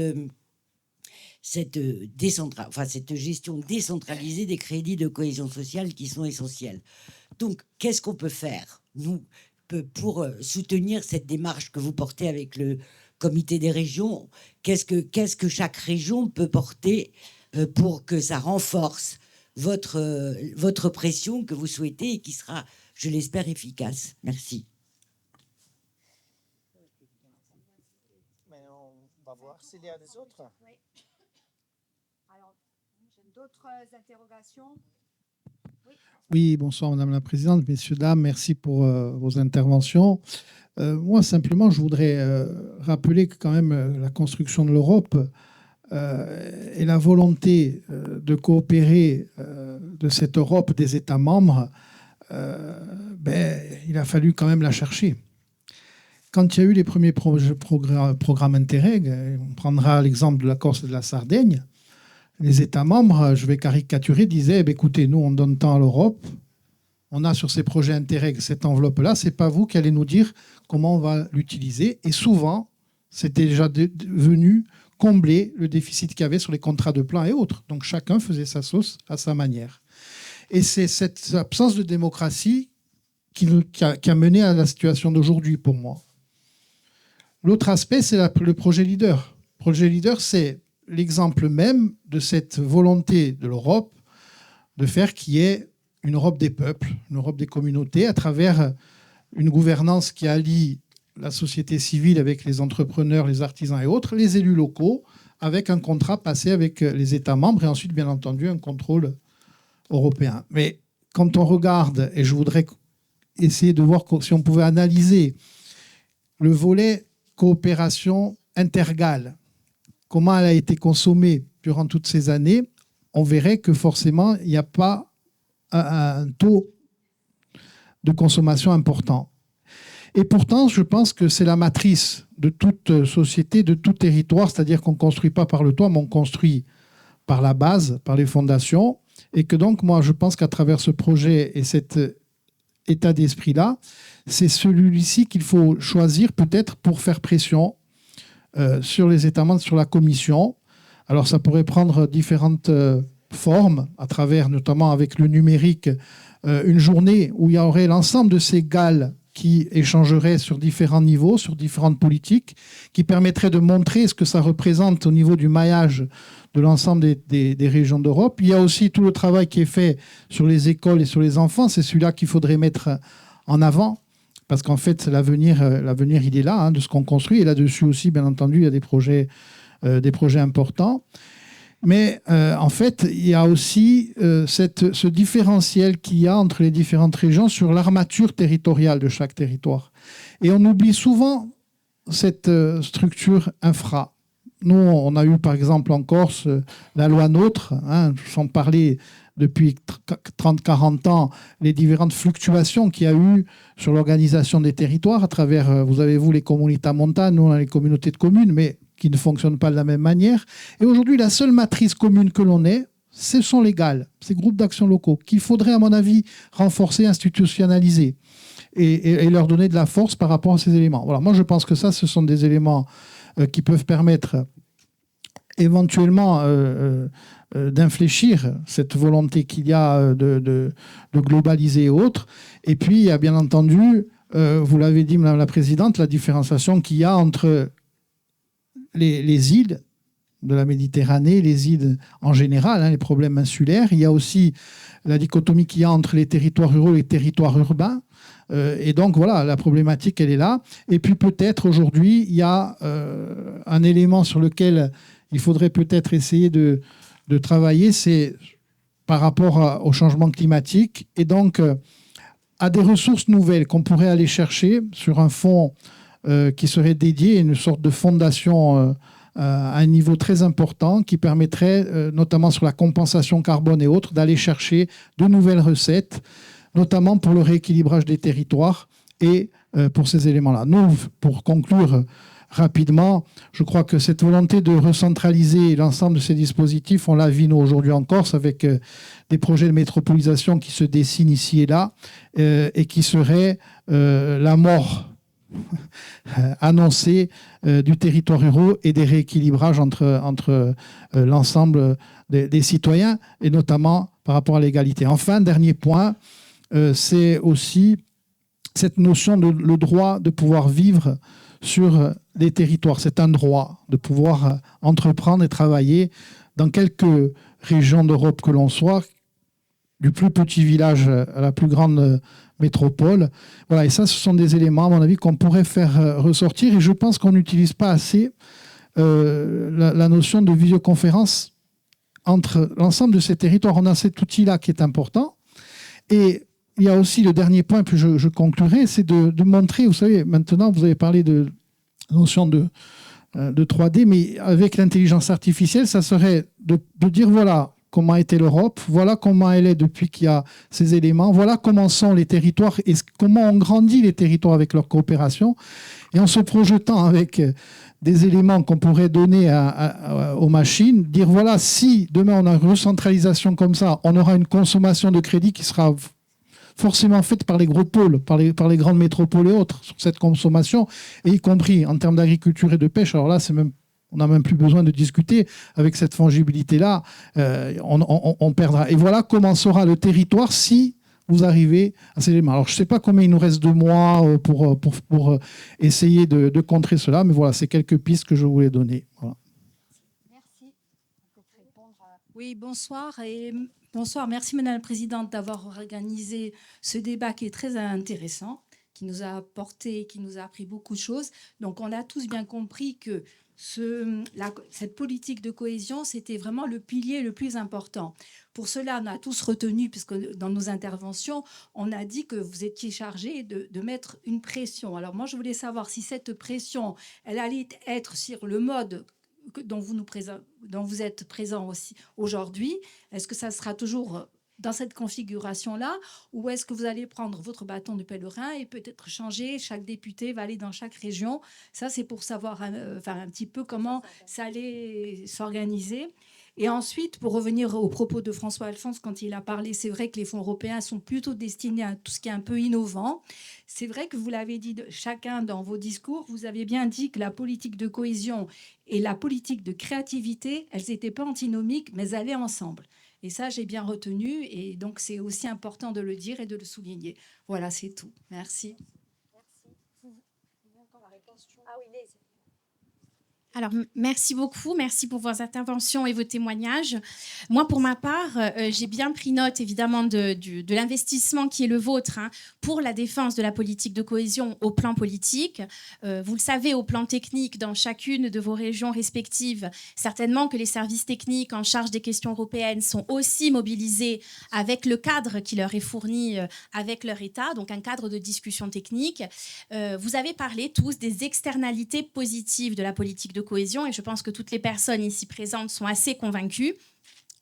cette gestion décentralisée des crédits de cohésion sociale qui sont essentiels. Donc, qu'est-ce qu'on peut faire, nous, pour soutenir cette démarche que vous portez avec le comité des régions? Qu'est-ce que chaque région peut porter pour que ça renforce votre pression que vous souhaitez et qui sera, je l'espère, efficace? Merci. Mais on va voir s'il y a des autres. Oui. Alors, j'ai d'autres interrogations. Oui, bonsoir Madame la Présidente, messieurs, dames, merci pour vos interventions. Moi, simplement, je voudrais rappeler que quand même la construction de l'Europe et la volonté de coopérer de cette Europe des États membres, il a fallu quand même la chercher. Quand il y a eu les premiers programmes Interreg, on prendra l'exemple de la Corse et de la Sardaigne, les États membres, je vais caricaturer, disaient écoutez, nous, on donne tant à l'Europe, on a sur ces projets Interreg cette enveloppe-là, c'est pas vous qui allez nous dire comment on va l'utiliser. Et souvent, c'était déjà venu combler le déficit qu'il y avait sur les contrats de plan et autres. Donc chacun faisait sa sauce à sa manière. Et c'est cette absence de démocratie qui a mené à la situation d'aujourd'hui pour moi. L'autre aspect, c'est le projet Leader. Le projet Leader, c'est l'exemple même de cette volonté de l'Europe de faire qu'il y ait une Europe des peuples, une Europe des communautés, à travers une gouvernance qui allie la société civile avec les entrepreneurs, les artisans et autres, les élus locaux, avec un contrat passé avec les États membres et ensuite, bien entendu, un contrôle européen. Mais quand on regarde, et je voudrais essayer de voir si on pouvait analyser le volet coopération intergale, comment elle a été consommée durant toutes ces années, on verrait que forcément, il n'y a pas un taux de consommation important. Et pourtant, je pense que c'est la matrice de toute société, de tout territoire, c'est-à-dire qu'on ne construit pas par le toit, mais on construit par la base, par les fondations, et que donc, moi, je pense qu'à travers ce projet et cet état d'esprit-là, c'est celui-ci qu'il faut choisir peut-être pour faire pression sur les États membres, sur la Commission. Alors, ça pourrait prendre différentes formes, à travers, notamment avec le numérique, une journée où il y aurait l'ensemble de ces GAL qui échangeraient sur différents niveaux, sur différentes politiques, qui permettraient de montrer ce que ça représente au niveau du maillage de l'ensemble des régions d'Europe. Il y a aussi tout le travail qui est fait sur les écoles et sur les enfants. C'est celui-là qu'il faudrait mettre en avant, parce qu'en fait, l'avenir, il est là, de ce qu'on construit. Et là-dessus aussi, bien entendu, il y a des projets importants. Mais en fait, il y a aussi ce différentiel qu'il y a entre les différentes régions sur l'armature territoriale de chaque territoire. Et on oublie souvent cette structure infra. Nous, on a eu par exemple en Corse la loi NOTRe, sans parler depuis 30-40 ans, les différentes fluctuations qu'il y a eu sur l'organisation des territoires à travers, vous avez les comunità montane, nous on a les communautés de communes, mais qui ne fonctionnent pas de la même manière. Et aujourd'hui, la seule matrice commune que l'on ait, ce sont les GAL, ces groupes d'action locaux, qu'il faudrait, à mon avis, renforcer, institutionnaliser et leur donner de la force par rapport à ces éléments. Voilà, moi, je pense que ça, ce sont des éléments qui peuvent permettre éventuellement d'infléchir cette volonté qu'il y a de globaliser et autres. Et puis, il y a bien entendu, vous l'avez dit, Madame la Présidente, la différenciation qu'il y a entre les îles de la Méditerranée, les îles en général, les problèmes insulaires. Il y a aussi la dichotomie qu'il y a entre les territoires ruraux et les territoires urbains. Et donc, voilà, la problématique, elle est là. Et puis, peut-être, aujourd'hui, il y a un élément sur lequel il faudrait peut-être essayer de travailler, c'est par rapport au changement climatique et donc à des ressources nouvelles qu'on pourrait aller chercher sur un fonds qui serait dédié, une sorte de fondation à un niveau très important qui permettrait, notamment sur la compensation carbone et autres, d'aller chercher de nouvelles recettes, notamment pour le rééquilibrage des territoires et pour ces éléments-là. Nous, pour conclure rapidement, je crois que cette volonté de recentraliser l'ensemble de ces dispositifs, on la vit nous aujourd'hui en Corse avec des projets de métropolisation qui se dessinent ici et là et qui seraient la mort annoncée du territoire rural et des rééquilibrages entre l'ensemble des citoyens, et notamment par rapport à l'égalité. Enfin, dernier point, c'est aussi cette notion de le droit de pouvoir vivre sur les territoires. C'est un droit de pouvoir entreprendre et travailler dans quelques régions d'Europe que l'on soit, du plus petit village à la plus grande métropole. Voilà, et ça, ce sont des éléments, à mon avis, qu'on pourrait faire ressortir. Et je pense qu'on n'utilise pas assez la notion de visioconférence entre l'ensemble de ces territoires. On a cet outil-là qui est important. Et il y a aussi le dernier point, puis je conclurai, c'est de montrer, vous savez, maintenant, vous avez parlé de notion de 3D, mais avec l'intelligence artificielle, ça serait de dire, voilà comment était l'Europe, voilà comment elle est depuis qu'il y a ces éléments, voilà comment sont les territoires et comment on grandit les territoires avec leur coopération. Et en se projetant avec des éléments qu'on pourrait donner aux machines, dire, voilà, si demain on a une recentralisation comme ça, on aura une consommation de crédit qui sera forcément faite par les gros pôles, par les grandes métropoles et autres, sur cette consommation, et y compris en termes d'agriculture et de pêche. Alors là, on n'a même plus besoin de discuter. Avec cette fongibilité-là, on perdra. Et voilà comment sera le territoire si vous arrivez à ces éléments. Alors, je ne sais pas combien il nous reste de mois pour essayer de contrer cela, mais voilà, c'est quelques pistes que je voulais donner. Voilà. Merci. Oui, bonsoir. Bonsoir, merci Madame la Présidente d'avoir organisé ce débat qui est très intéressant, qui nous a apporté, qui nous a appris beaucoup de choses. Donc on a tous bien compris que cette politique de cohésion, c'était vraiment le pilier le plus important. Pour cela, on a tous retenu, puisque dans nos interventions, on a dit que vous étiez chargé de mettre une pression. Alors moi, je voulais savoir si cette pression, elle allait être sur le mode dont vous êtes présent aussi aujourd'hui. Est-ce que ça sera toujours dans cette configuration-là, ou est-ce que vous allez prendre votre bâton de pèlerin et peut-être changer, chaque député va aller dans chaque région? Ça, c'est pour savoir un petit peu comment ça allait s'organiser. Et ensuite, pour revenir aux propos de François Alphonse, quand il a parlé, c'est vrai que les fonds européens sont plutôt destinés à tout ce qui est un peu innovant. C'est vrai que vous l'avez dit chacun dans vos discours, vous avez bien dit que la politique de cohésion et la politique de créativité, elles n'étaient pas antinomiques, mais elles allaient ensemble. Et ça, j'ai bien retenu. Et donc, c'est aussi important de le dire et de le souligner. Voilà, c'est tout. Merci. Alors, merci beaucoup. Merci pour vos interventions et vos témoignages. Moi, pour ma part, j'ai bien pris note, évidemment, de l'investissement qui est le vôtre pour la défense de la politique de cohésion au plan politique. Vous le savez, au plan technique, dans chacune de vos régions respectives, certainement que les services techniques en charge des questions européennes sont aussi mobilisés avec le cadre qui leur est fourni avec leur État, donc un cadre de discussion technique. Vous avez parlé tous des externalités positives de la politique de cohésion et je pense que toutes les personnes ici présentes sont assez convaincues.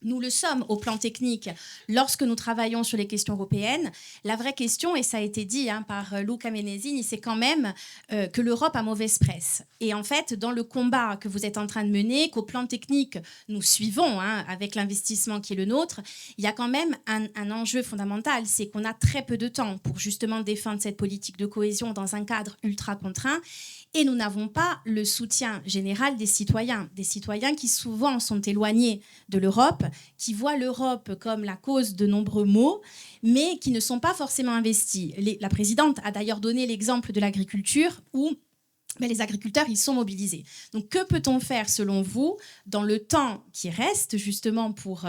Nous le sommes au plan technique lorsque nous travaillons sur les questions européennes. La vraie question, et ça a été dit par Luca Menesini, c'est quand même que l'Europe a mauvaise presse. Et en fait, dans le combat que vous êtes en train de mener, qu'au plan technique, nous suivons avec l'investissement qui est le nôtre, il y a quand même un enjeu fondamental, c'est qu'on a très peu de temps pour justement défendre cette politique de cohésion dans un cadre ultra contraint. Et nous n'avons pas le soutien général des citoyens qui souvent sont éloignés de l'Europe, qui voient l'Europe comme la cause de nombreux maux, mais qui ne sont pas forcément investis. La présidente a d'ailleurs donné l'exemple de l'agriculture où les agriculteurs, ils sont mobilisés. Donc, que peut-on faire, selon vous, dans le temps qui reste, justement, pour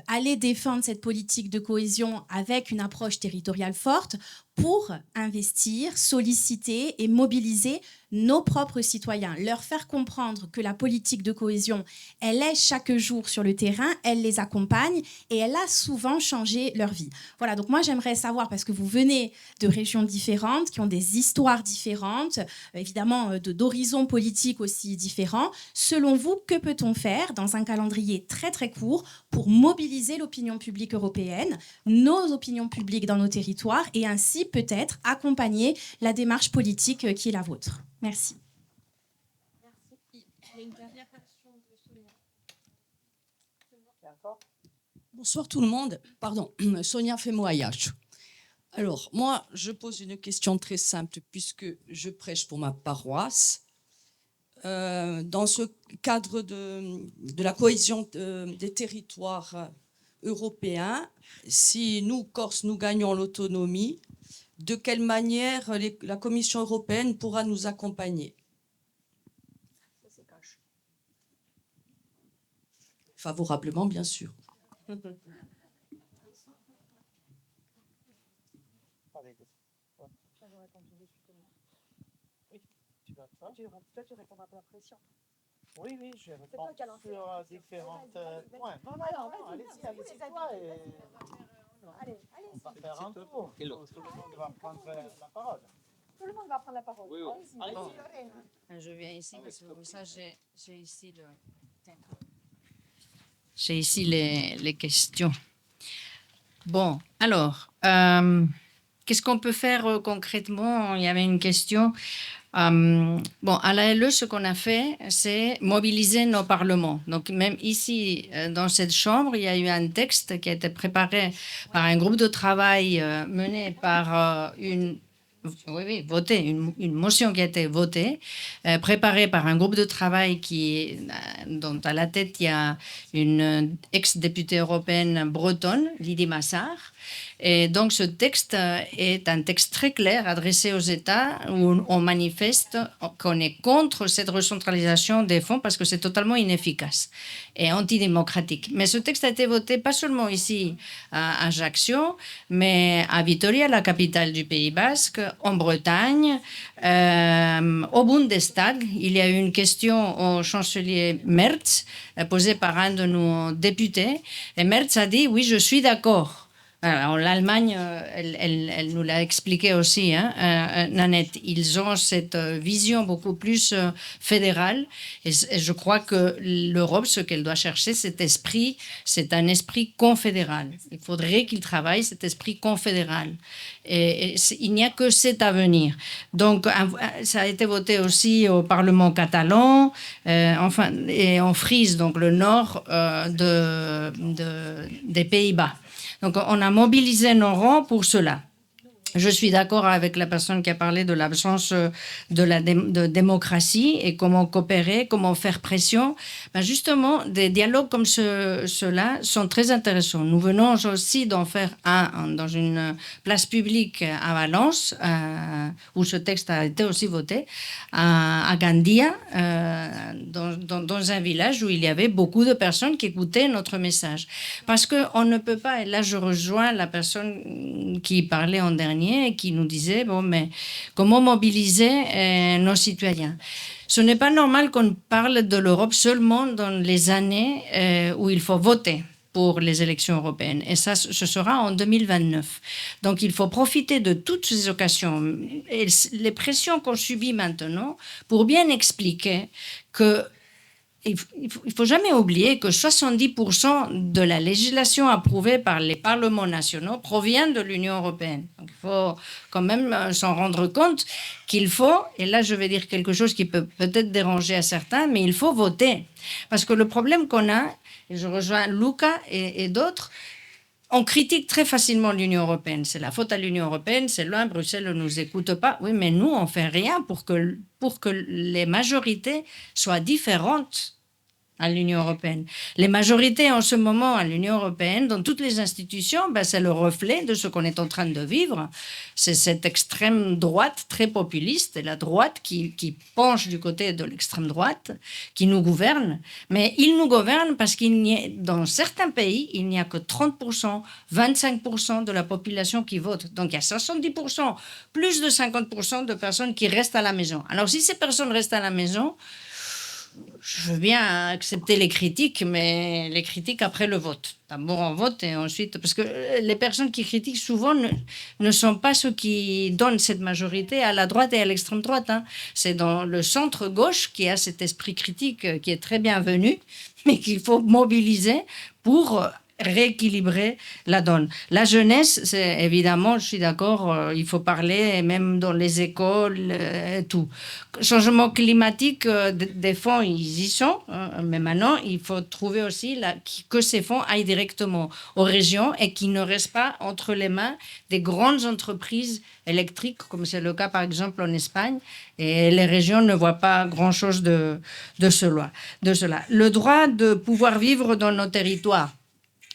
aller défendre cette politique de cohésion avec une approche territoriale forte, pour investir, solliciter et mobiliser nos propres citoyens, leur faire comprendre que la politique de cohésion, elle est chaque jour sur le terrain, elle les accompagne et elle a souvent changé leur vie. Voilà, donc moi j'aimerais savoir, parce que vous venez de régions différentes, qui ont des histoires différentes, évidemment d'horizons politiques aussi différents, selon vous, que peut-on faire dans un calendrier très très court pour mobiliser l'opinion publique européenne, nos opinions publiques dans nos territoires et ainsi peut-être accompagner la démarche politique qui est la vôtre. Merci. Bonsoir tout le monde. Pardon, Sonia Femoayache. Alors, moi, je pose une question très simple puisque je prêche pour ma paroisse. Dans ce cadre de la cohésion des territoires européens, si nous, Corses, nous gagnons l'autonomie, de quelle manière la Commission européenne pourra nous accompagner? Favorablement, bien sûr. Tu répondras à la pression. Oui, je réponds sur différents points. Non, allez-y, toi. Allez, on va faire un tour. Tout le monde va prendre la parole. Tout le monde va prendre la parole. Oui. Allez-y. Bon. Je viens ici parce que comme ça, j'ai ici le... J'ai ici les questions. Bon, alors, qu'est-ce qu'on peut faire concrètement? Il y avait une question. Bon, à la LE, ce qu'on a fait, c'est mobiliser nos parlements. Donc, même ici, dans cette chambre, il y a eu un texte qui a été préparé par un groupe de travail mené par voté, une motion qui a été votée, préparée par un groupe de travail dont à la tête il y a une ex-députée européenne bretonne, Lydie Massard. Et donc ce texte est un texte très clair adressé aux États où on manifeste qu'on est contre cette recentralisation des fonds parce que c'est totalement inefficace et antidémocratique. Mais ce texte a été voté pas seulement ici à Ajaccio, mais à Vitoria, la capitale du Pays Basque, en Bretagne, au Bundestag. Il y a eu une question au chancelier Merz posée par un de nos députés et Merz a dit « Oui, je suis d'accord ». Alors, l'Allemagne, elle nous l'a expliqué aussi, Nanette. Ils ont cette vision beaucoup plus fédérale. Et je crois que l'Europe, ce qu'elle doit chercher, c'est un esprit confédéral. Il faudrait qu'il travaille cet esprit confédéral. Et il n'y a que cet avenir. Donc, ça a été voté aussi au Parlement catalan, et en Frise, donc le nord des Pays-Bas. Donc, on a mobilisé nos rangs pour cela. Je suis d'accord avec la personne qui a parlé de l'absence de démocratie et comment coopérer, comment faire pression. Ben justement, des dialogues comme ceux-là sont très intéressants. Nous venons aussi d'en faire un dans une place publique à Valence, où ce texte a été aussi voté, à Gandia, dans un village où il y avait beaucoup de personnes qui écoutaient notre message. Parce qu'on ne peut pas, et là je rejoins la personne qui parlait en dernier, et qui nous disait, bon, mais comment mobiliser nos citoyens? Ce n'est pas normal qu'on parle de l'Europe seulement dans les années où il faut voter pour les élections européennes. Et ça, ce sera en 2029. Donc, il faut profiter de toutes ces occasions et les pressions qu'on subit maintenant pour bien expliquer que il ne faut jamais oublier que 70% de la législation approuvée par les parlements nationaux provient de l'Union européenne. Donc, il faut quand même s'en rendre compte qu'il faut, et là je vais dire quelque chose qui peut peut-être déranger à certains, mais il faut voter. Parce que le problème qu'on a, et je rejoins Luca et d'autres, on critique très facilement l'Union européenne. C'est la faute à l'Union européenne, c'est loin, Bruxelles ne nous écoute pas. Oui, mais nous, on ne fait rien pour que les majorités soient différentes à l'Union européenne. Les majorités en ce moment à l'Union européenne, dans toutes les institutions, c'est le reflet de ce qu'on est en train de vivre. C'est cette extrême droite très populiste, et la droite qui penche du côté de l'extrême droite, qui nous gouverne. Mais ils nous gouvernent parce dans certains pays, il n'y a que 30%, 25% de la population qui vote. Donc il y a 70%, plus de 50% de personnes qui restent à la maison. Alors si ces personnes restent à la maison, je veux bien accepter les critiques, mais les critiques après le vote. D'abord on vote et ensuite... Parce que les personnes qui critiquent souvent ne sont pas ceux qui donnent cette majorité à la droite et à l'extrême droite. C'est dans le centre-gauche qui a cet esprit critique qui est très bienvenu, mais qu'il faut mobiliser pour rééquilibrer la donne. La jeunesse, c'est évidemment, je suis d'accord, il faut parler, même dans les écoles, tout. Changement climatique, des fonds, ils y sont, hein, mais maintenant, il faut trouver aussi que ces fonds aillent directement aux régions et qu'ils ne restent pas entre les mains des grandes entreprises électriques, comme c'est le cas par exemple en Espagne, et les régions ne voient pas grand-chose de cela. Le droit de pouvoir vivre dans nos territoires,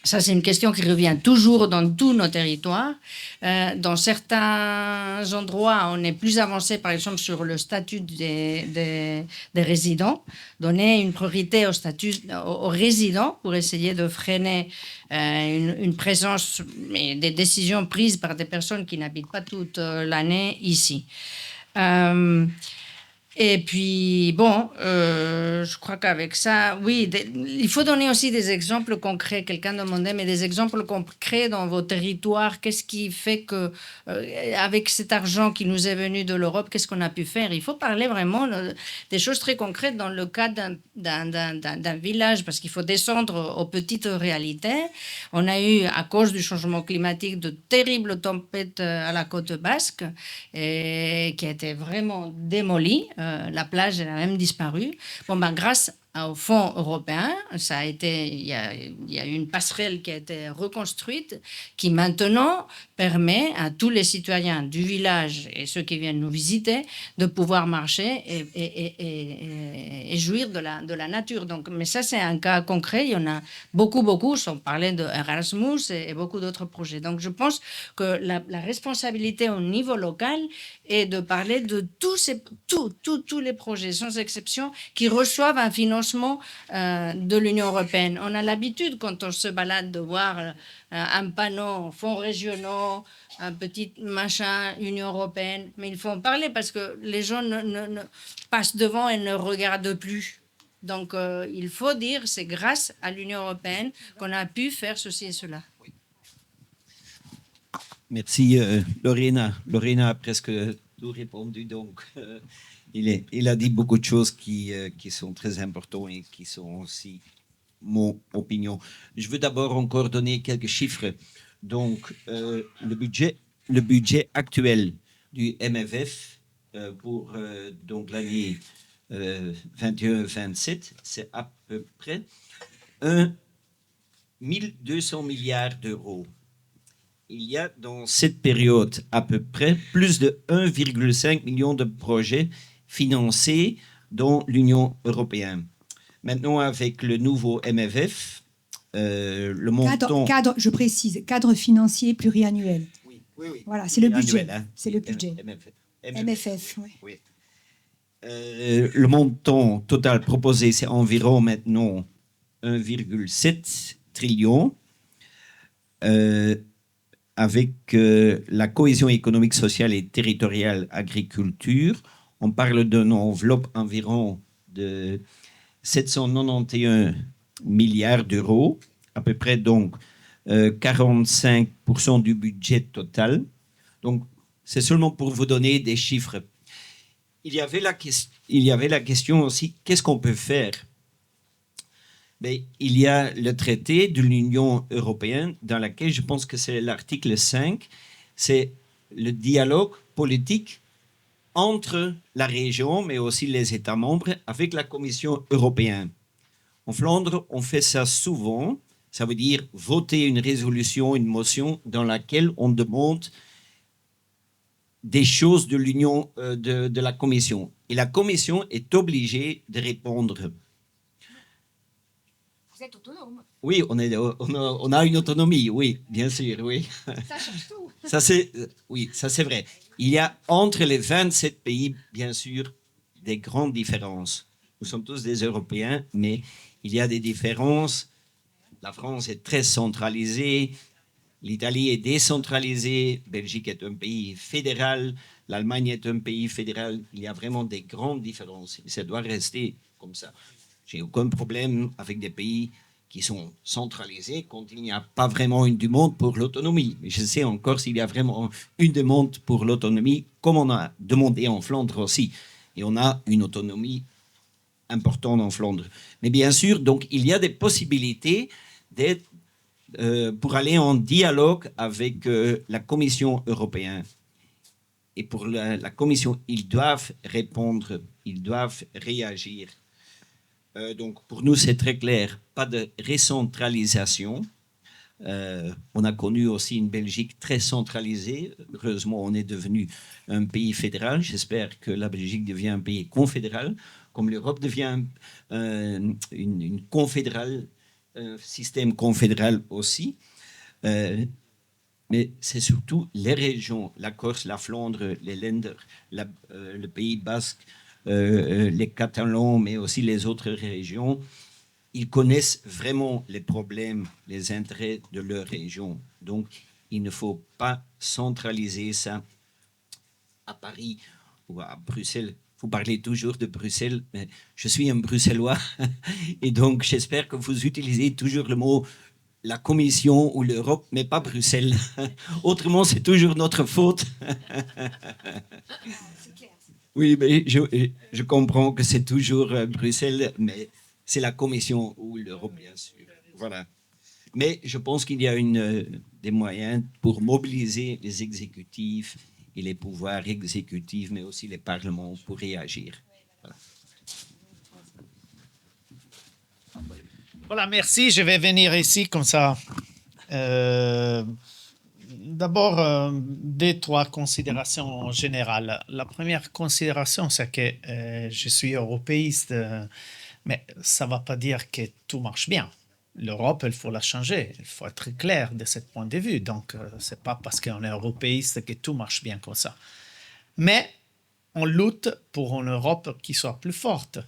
ça, c'est une question qui revient toujours dans tous nos territoires. Dans certains endroits, on est plus avancé, par exemple, sur le statut des résidents. Donner une priorité aux résidents pour essayer de freiner une présence et des décisions prises par des personnes qui n'habitent pas toute l'année ici. Et puis, bon, je crois qu'avec ça, oui, il faut donner aussi des exemples concrets. Quelqu'un demandait, mais des exemples concrets dans vos territoires. Qu'est-ce qui fait que, avec cet argent qui nous est venu de l'Europe, qu'est-ce qu'on a pu faire? Il faut parler vraiment des choses très concrètes dans le cas d'un village, parce qu'il faut descendre aux petites réalités. On a eu, à cause du changement climatique, de terribles tempêtes à la côte basque, et qui a été vraiment démolie. La plage, elle a même disparu. Bon, ben, grâce au fonds européen, ça a été, il y a eu une passerelle qui a été reconstruite, qui maintenant permet à tous les citoyens du village et ceux qui viennent nous visiter de pouvoir marcher et jouir de la nature. Donc, mais ça, c'est un cas concret. Il y en a beaucoup. On parlait de Erasmus et beaucoup d'autres projets. Donc, je pense que la responsabilité au niveau local est de parler de tous les projets, sans exception, qui reçoivent un financement de l'Union européenne. On a l'habitude, quand on se balade, de voir un panneau, fonds régionaux, un petit machin, Union européenne. Mais il faut en parler parce que les gens ne passent devant et ne regardent plus. Donc, il faut dire, c'est grâce à l'Union européenne qu'on a pu faire ceci et cela. Merci, Lorena. Lorena a presque tout répondu, donc il a dit beaucoup de choses qui sont très importantes et qui sont aussi mon opinion. Je veux d'abord encore donner quelques chiffres. Donc, le budget actuel du MFF pour donc l'année 21-27, c'est à peu près 1200 milliards d'euros. Il y a dans cette période à peu près plus de 1,5 million de projets financés dans l'Union européenne. Maintenant, avec le nouveau MFF, le montant... Je précise, cadre financier pluriannuel. Oui. Voilà, c'est le budget. Annuel, hein. C'est le budget. MFF, oui. Oui. Le montant total proposé, c'est environ maintenant 1,7 trillion. Avec la cohésion économique, sociale et territoriale agriculture, on parle d'une enveloppe environ de 791 milliards d'euros, à peu près donc 45% du budget total. Donc, c'est seulement pour vous donner des chiffres. Il y avait la question aussi, qu'est-ce qu'on peut faire? Mais il y a le traité de l'Union européenne dans lequel je pense que c'est l'article 5, c'est le dialogue politique entre la région, mais aussi les États membres, avec la Commission européenne. En Flandre, on fait ça souvent. Ça veut dire voter une résolution, une motion dans laquelle on demande des choses de l'Union, de la Commission. Et la Commission est obligée de répondre. Vous êtes autonome. Oui, on a une autonomie, oui, bien sûr, oui. Ça change tout. Ça, c'est vrai. Il y a entre les 27 pays, bien sûr, des grandes différences. Nous sommes tous des Européens, mais il y a des différences. La France est très centralisée, l'Italie est décentralisée, Belgique est un pays fédéral, l'Allemagne est un pays fédéral. Il y a vraiment des grandes différences. Ça doit rester comme ça. J'ai aucun problème avec des pays qui sont centralisés quand il n'y a pas vraiment une demande pour l'autonomie. Mais je sais encore s'il y a vraiment une demande pour l'autonomie, comme on a demandé en Flandre aussi. Et on a une autonomie importante en Flandre. Mais bien sûr, donc, il y a des possibilités pour aller en dialogue avec la Commission européenne. Et pour la Commission, ils doivent répondre, ils doivent réagir. Donc, pour nous, c'est très clair, pas de recentralisation. On a connu aussi une Belgique très centralisée. Heureusement, on est devenu un pays fédéral. J'espère que la Belgique devient un pays confédéral, comme l'Europe devient une confédérale, un système confédéral aussi. Mais c'est surtout les régions, la Corse, la Flandre, les Länder, le Pays basque, les Catalans, mais aussi les autres régions. Ils connaissent vraiment les problèmes, les intérêts de leur région. Donc, il ne faut pas centraliser ça à Paris ou à Bruxelles. Vous parlez toujours de Bruxelles, mais je suis un Bruxellois et donc j'espère que vous utilisez toujours le mot la Commission ou l'Europe, mais pas Bruxelles. Autrement, c'est toujours notre faute. Oui, mais je comprends que c'est toujours Bruxelles, mais c'est la Commission ou l'Europe, bien sûr. Voilà. Mais je pense qu'il y a des moyens pour mobiliser les exécutifs et les pouvoirs exécutifs, mais aussi les parlements pour réagir. Voilà. Voilà, merci. Je vais venir ici comme ça. D'abord, 2-3 considérations générales. La première considération, c'est que je suis européiste, mais ça ne va pas dire que tout marche bien. L'Europe, il faut la changer. Il faut être clair de ce point de vue. Donc, ce n'est pas parce qu'on est européiste que tout marche bien comme ça. Mais on lutte pour une Europe qui soit plus forte.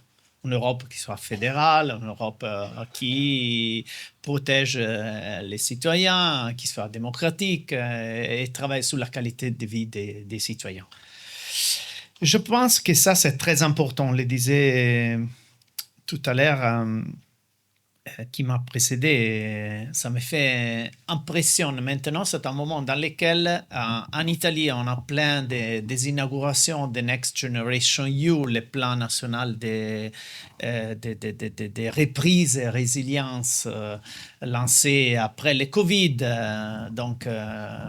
Une Europe qui soit fédérale, une Europe qui protège les citoyens, qui soit démocratique et travaille sur la qualité de vie des citoyens. Je pense que ça, c'est très important. On le disait tout à l'heure, qui m'a précédé, ça me fait impression. Maintenant, c'est un moment dans lequel, en Italie, on a plein des inaugurations de Next Generation EU, le plan national de reprise et résilience lancé après le Covid. Donc,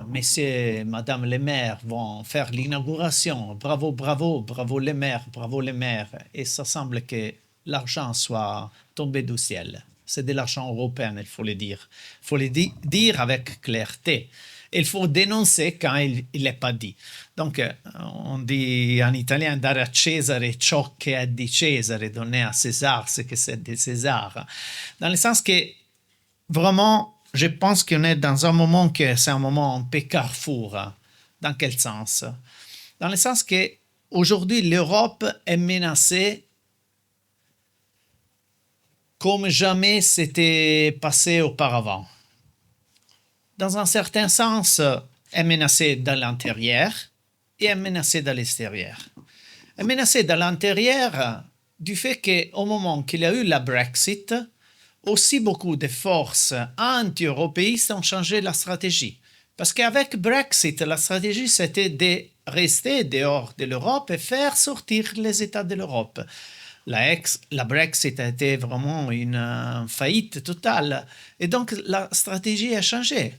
messieurs et madame les maires vont faire l'inauguration. Bravo, bravo, bravo les maires, bravo les maires. Et ça semble que l'argent soit tombé du ciel. C'est de l'argent européen, il faut le dire. Il faut le dire avec clarté. Il faut dénoncer quand il n'est pas dit. Donc, on dit en italien dare a Cesare ciò che è di Cesare, donner à César ce que c'est de César. Dans le sens que, vraiment, je pense qu'on est dans un moment que c'est un moment un peu carrefour. Dans quel sens? Dans le sens que aujourd'hui, l'Europe est menacée comme jamais c'était passé auparavant. Dans un certain sens, est menacée de l'intérieur et est menacée de l'extérieur. Est menacée de l'intérieur du fait qu'au moment qu'il y a eu la Brexit, aussi beaucoup de forces anti-européistes ont changé la stratégie. Parce qu'avec Brexit, la stratégie, c'était de rester dehors de l'Europe et faire sortir les États de l'Europe. La Brexit a été vraiment une faillite totale. Et donc, la stratégie a changé.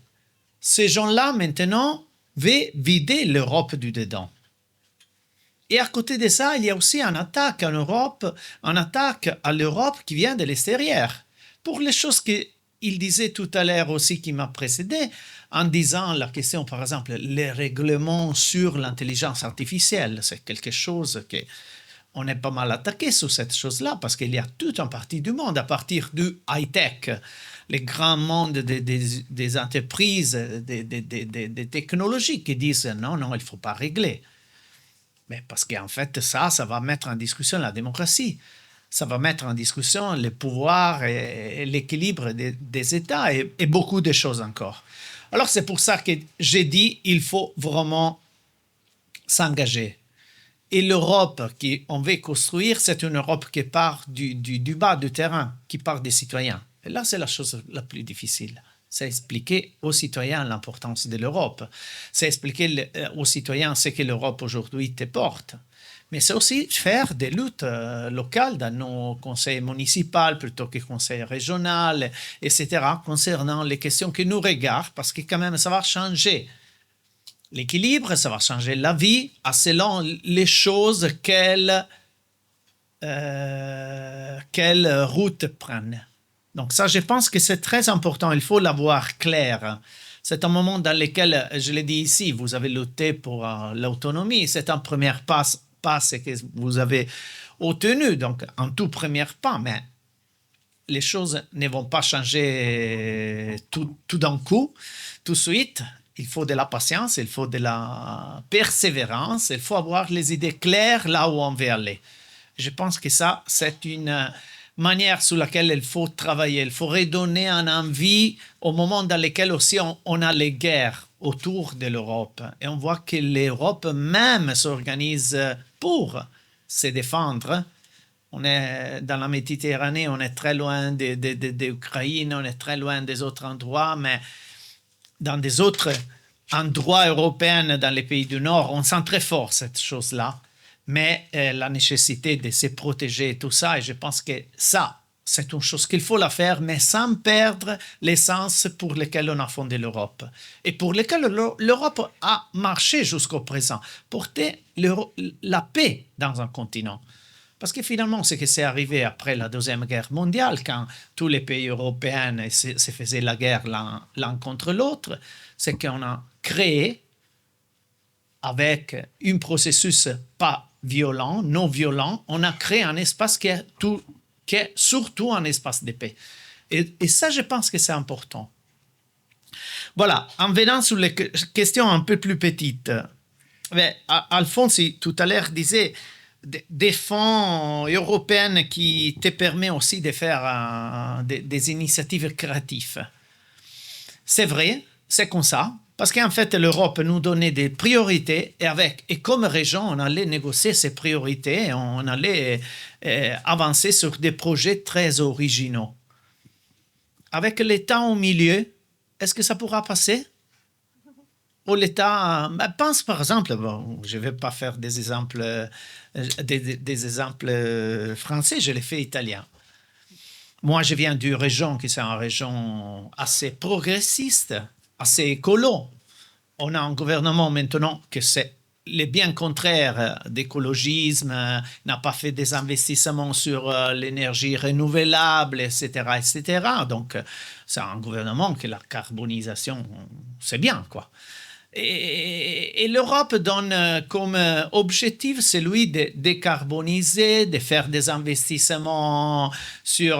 Ces gens-là, maintenant, veulent vider l'Europe du dedans. Et à côté de ça, il y a aussi une attaque en Europe, une attaque à l'Europe qui vient de l'extérieur. Pour les choses qu'il disait tout à l'heure aussi, qui m'a précédé, en disant la question, par exemple, les règlements sur l'intelligence artificielle, c'est quelque chose que... On est pas mal attaqué sur cette chose-là parce qu'il y a toute une partie du monde, à partir du high-tech, les grands mondes des entreprises, des technologies qui disent non, il ne faut pas régler. Mais parce qu'en fait, ça va mettre en discussion la démocratie. Ça va mettre en discussion le pouvoir et l'équilibre des États et beaucoup de choses encore. Alors, c'est pour ça que j'ai dit qu'il faut vraiment s'engager. Et l'Europe qu'on veut construire, c'est une Europe qui part du bas du terrain, qui part des citoyens. Et là, c'est la chose la plus difficile. c'est expliquer aux citoyens l'importance de l'Europe. C'est expliquer aux citoyens ce que l'Europe aujourd'hui te porte. Mais c'est aussi faire des luttes locales dans nos conseils municipaux plutôt que conseils régionaux, etc., concernant les questions qui nous regardent, parce que quand même, ça va changer l'équilibre, ça va changer la vie, selon les choses quelle route prennent. Donc ça, je pense que c'est très important, il faut l'avoir clair. C'est un moment dans lequel, je l'ai dit ici, vous avez lutté pour l'autonomie, c'est un premier pas que vous avez obtenu, donc un tout premier pas, mais les choses ne vont pas changer tout d'un coup, tout de suite. Il faut de la patience, il faut de la persévérance, il faut avoir les idées claires là où on veut aller. Je pense que ça, c'est une manière sur laquelle il faut travailler. Il faut redonner une envie au moment dans lequel aussi on a les guerres autour de l'Europe. Et on voit que l'Europe même s'organise pour se défendre. On est dans la Méditerranée, on est très loin de l'Ukraine, on est très loin des autres endroits, mais dans des autres endroits européens, dans les pays du Nord, on sent très fort cette chose-là. Mais la nécessité de se protéger et tout ça, et je pense que ça, c'est une chose qu'il faut la faire, mais sans perdre l'essence pour laquelle on a fondé l'Europe. Et pour laquelle l'Europe a marché jusqu'au présent. Porter la paix dans un continent. Parce que finalement, ce qui s'est arrivé après la Deuxième Guerre mondiale, quand tous les pays européens se faisaient la guerre l'un contre l'autre, c'est qu'on a créé, avec un processus pas violent, non violent, on a créé un espace qui est surtout un espace de paix. Et ça, je pense que c'est important. Voilà, en venant sur les questions un peu plus petites. Mais Alphonse, tout à l'heure, disait des fonds européens qui te permettent aussi de faire des initiatives créatives. C'est vrai, c'est comme ça. Parce qu'en fait, l'Europe nous donnait des priorités et comme région, on allait négocier ces priorités, on allait avancer sur des projets très originaux. Avec l'État au milieu, est-ce que ça pourra passer? Ou l'État, pense par exemple, bon, je ne vais pas faire des exemples français, je les fais italiens. Moi, je viens d'une région qui est une région assez progressiste, assez écolo. On a un gouvernement maintenant que c'est le bien contraire d'écologisme, n'a pas fait des investissements sur l'énergie renouvelable, etc., etc. Donc, c'est un gouvernement que la carbonisation, c'est bien, quoi. Et l'Europe donne comme objectif celui de décarboniser, de faire des investissements sur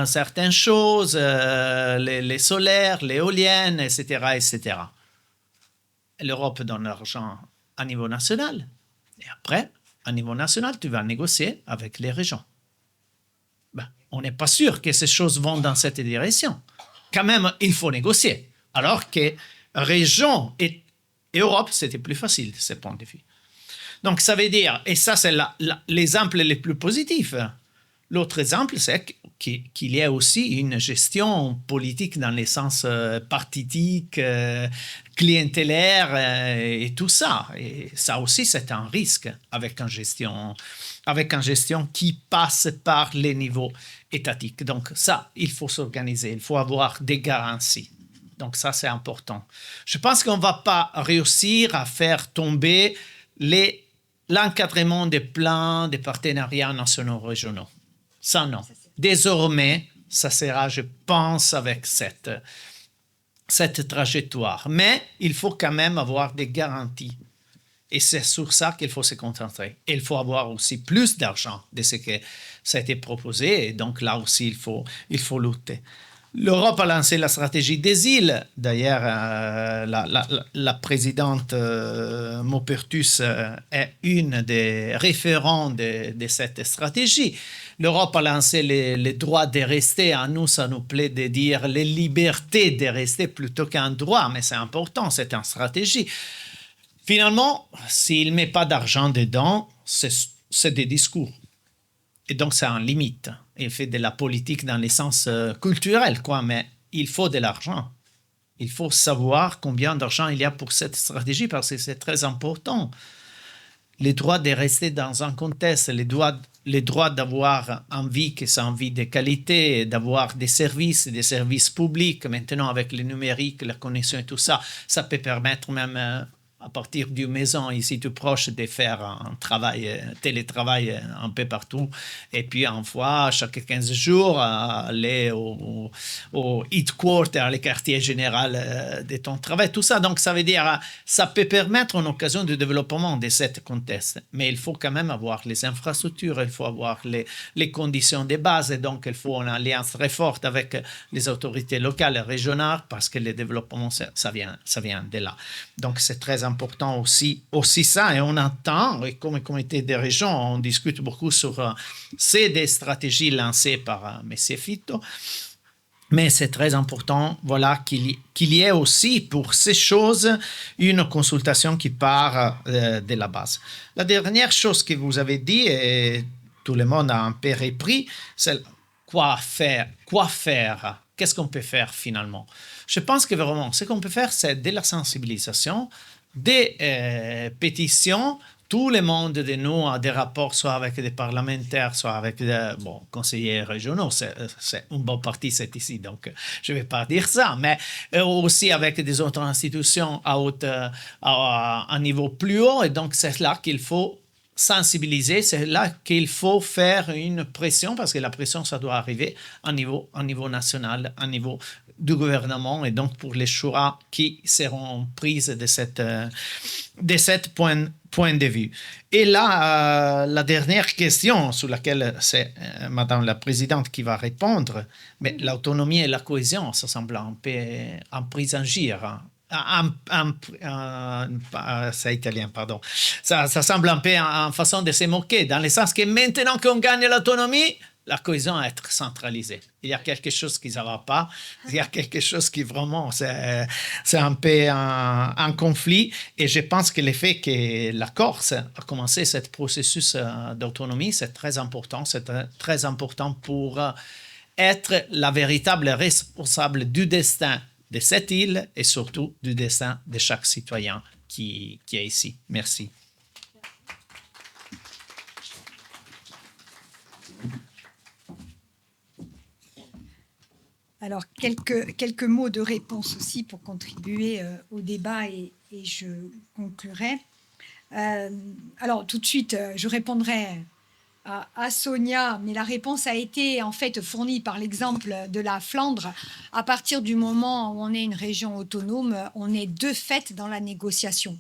certaines choses, les solaires, l'éolienne, etc., etc. L'Europe donne l'argent à niveau national. Et après, à niveau national, tu vas négocier avec les régions. Ben, on n'est pas sûr que ces choses vont dans cette direction. Quand même, il faut négocier. Alors que région et Europe, c'était plus facile de ce point de vue. Donc, ça veut dire, et ça, c'est l'exemple le plus positif. L'autre exemple, c'est qu'il y a aussi une gestion politique dans le sens partitique, clientélaire et tout ça. Et ça aussi, c'est un risque avec une gestion qui passe par les niveaux étatiques. Donc, ça, il faut s'organiser, il faut avoir des garanties. Donc ça, c'est important. Je pense qu'on ne va pas réussir à faire tomber l'encadrement des plans des partenariats nationaux régionaux. Ça, non. Désormais, ça sera, je pense, avec cette trajectoire. Mais il faut quand même avoir des garanties. Et c'est sur ça qu'il faut se concentrer. Et il faut avoir aussi plus d'argent de ce que ça a été proposé. Et donc là aussi, il faut lutter. L'Europe a lancé la stratégie des îles. D'ailleurs, la présidente Maupertus est une des référents de cette stratégie. L'Europe a lancé les droits de rester. À nous, ça nous plaît de dire les libertés de rester plutôt qu'un droit, mais c'est important, c'est une stratégie. Finalement, s'il ne met pas d'argent dedans, c'est des discours. Et donc, c'est en limite. Il fait de la politique dans le sens culturel, quoi, mais il faut de l'argent. Il faut savoir combien d'argent il y a pour cette stratégie parce que c'est très important. Les droits de rester dans un contexte, les droits d'avoir une vie qui est une vie de qualité, d'avoir des services publics. Maintenant, avec le numérique, la connexion et tout ça, ça peut permettre même à partir d'une maison ici tout proche de faire un télétravail un peu partout. Et puis, une fois, chaque 15 jours, aller au headquarter, le quartier général de ton travail, tout ça. Donc, ça veut dire, ça peut permettre une occasion de développement de ce contexte. Mais il faut quand même avoir les infrastructures, il faut avoir les conditions de base. Et donc, il faut une alliance très forte avec les autorités locales et régionales parce que le développement, ça vient de là. Donc, c'est très important aussi ça. Et on entend, et comme comité des régions, on discute beaucoup sur des stratégies lancées par M. Fitto. Mais c'est très important qu'il y ait aussi pour ces choses une consultation qui part de la base. La dernière chose que vous avez dit, et tout le monde a un peu repris, c'est quoi faire. Qu'est-ce qu'on peut faire finalement? Je pense que vraiment, ce qu'on peut faire, c'est de la sensibilisation, des pétitions. Tout le monde de nous a des rapports, soit avec des parlementaires, soit avec des conseillers régionaux. C'est une bonne partie, c'est ici, donc je ne vais pas dire ça. Mais aussi avec des autres institutions à un niveau plus haut. Et donc, c'est là qu'il faut sensibiliser, c'est là qu'il faut faire une pression, parce que la pression, ça doit arriver à niveau national, à niveau du gouvernement, et donc pour les choix qui seront prises de cette point de vue. Et là, la dernière question sur laquelle c'est Madame la Présidente qui va répondre, mais l'autonomie et la cohésion, ça semble un peu en prise en gire. C'est italien, pardon. Ça semble un peu en façon de se moquer, dans le sens que maintenant qu'on gagne l'autonomie, la cohésion va être centralisée. Il y a quelque chose qui ne va pas. Il y a quelque chose qui vraiment, c'est un peu un conflit. Et je pense que le fait que la Corse a commencé ce processus d'autonomie, c'est très important. C'est très important pour être la véritable responsable du destin de cette île et surtout du destin de chaque citoyen qui est ici. Merci. Alors, quelques mots de réponse aussi pour contribuer au débat et je conclurai. Alors, tout de suite, je répondrai à Sonia, mais la réponse a été en fait fournie par l'exemple de la Flandre. À partir du moment où on est une région autonome, on est de fait dans la négociation.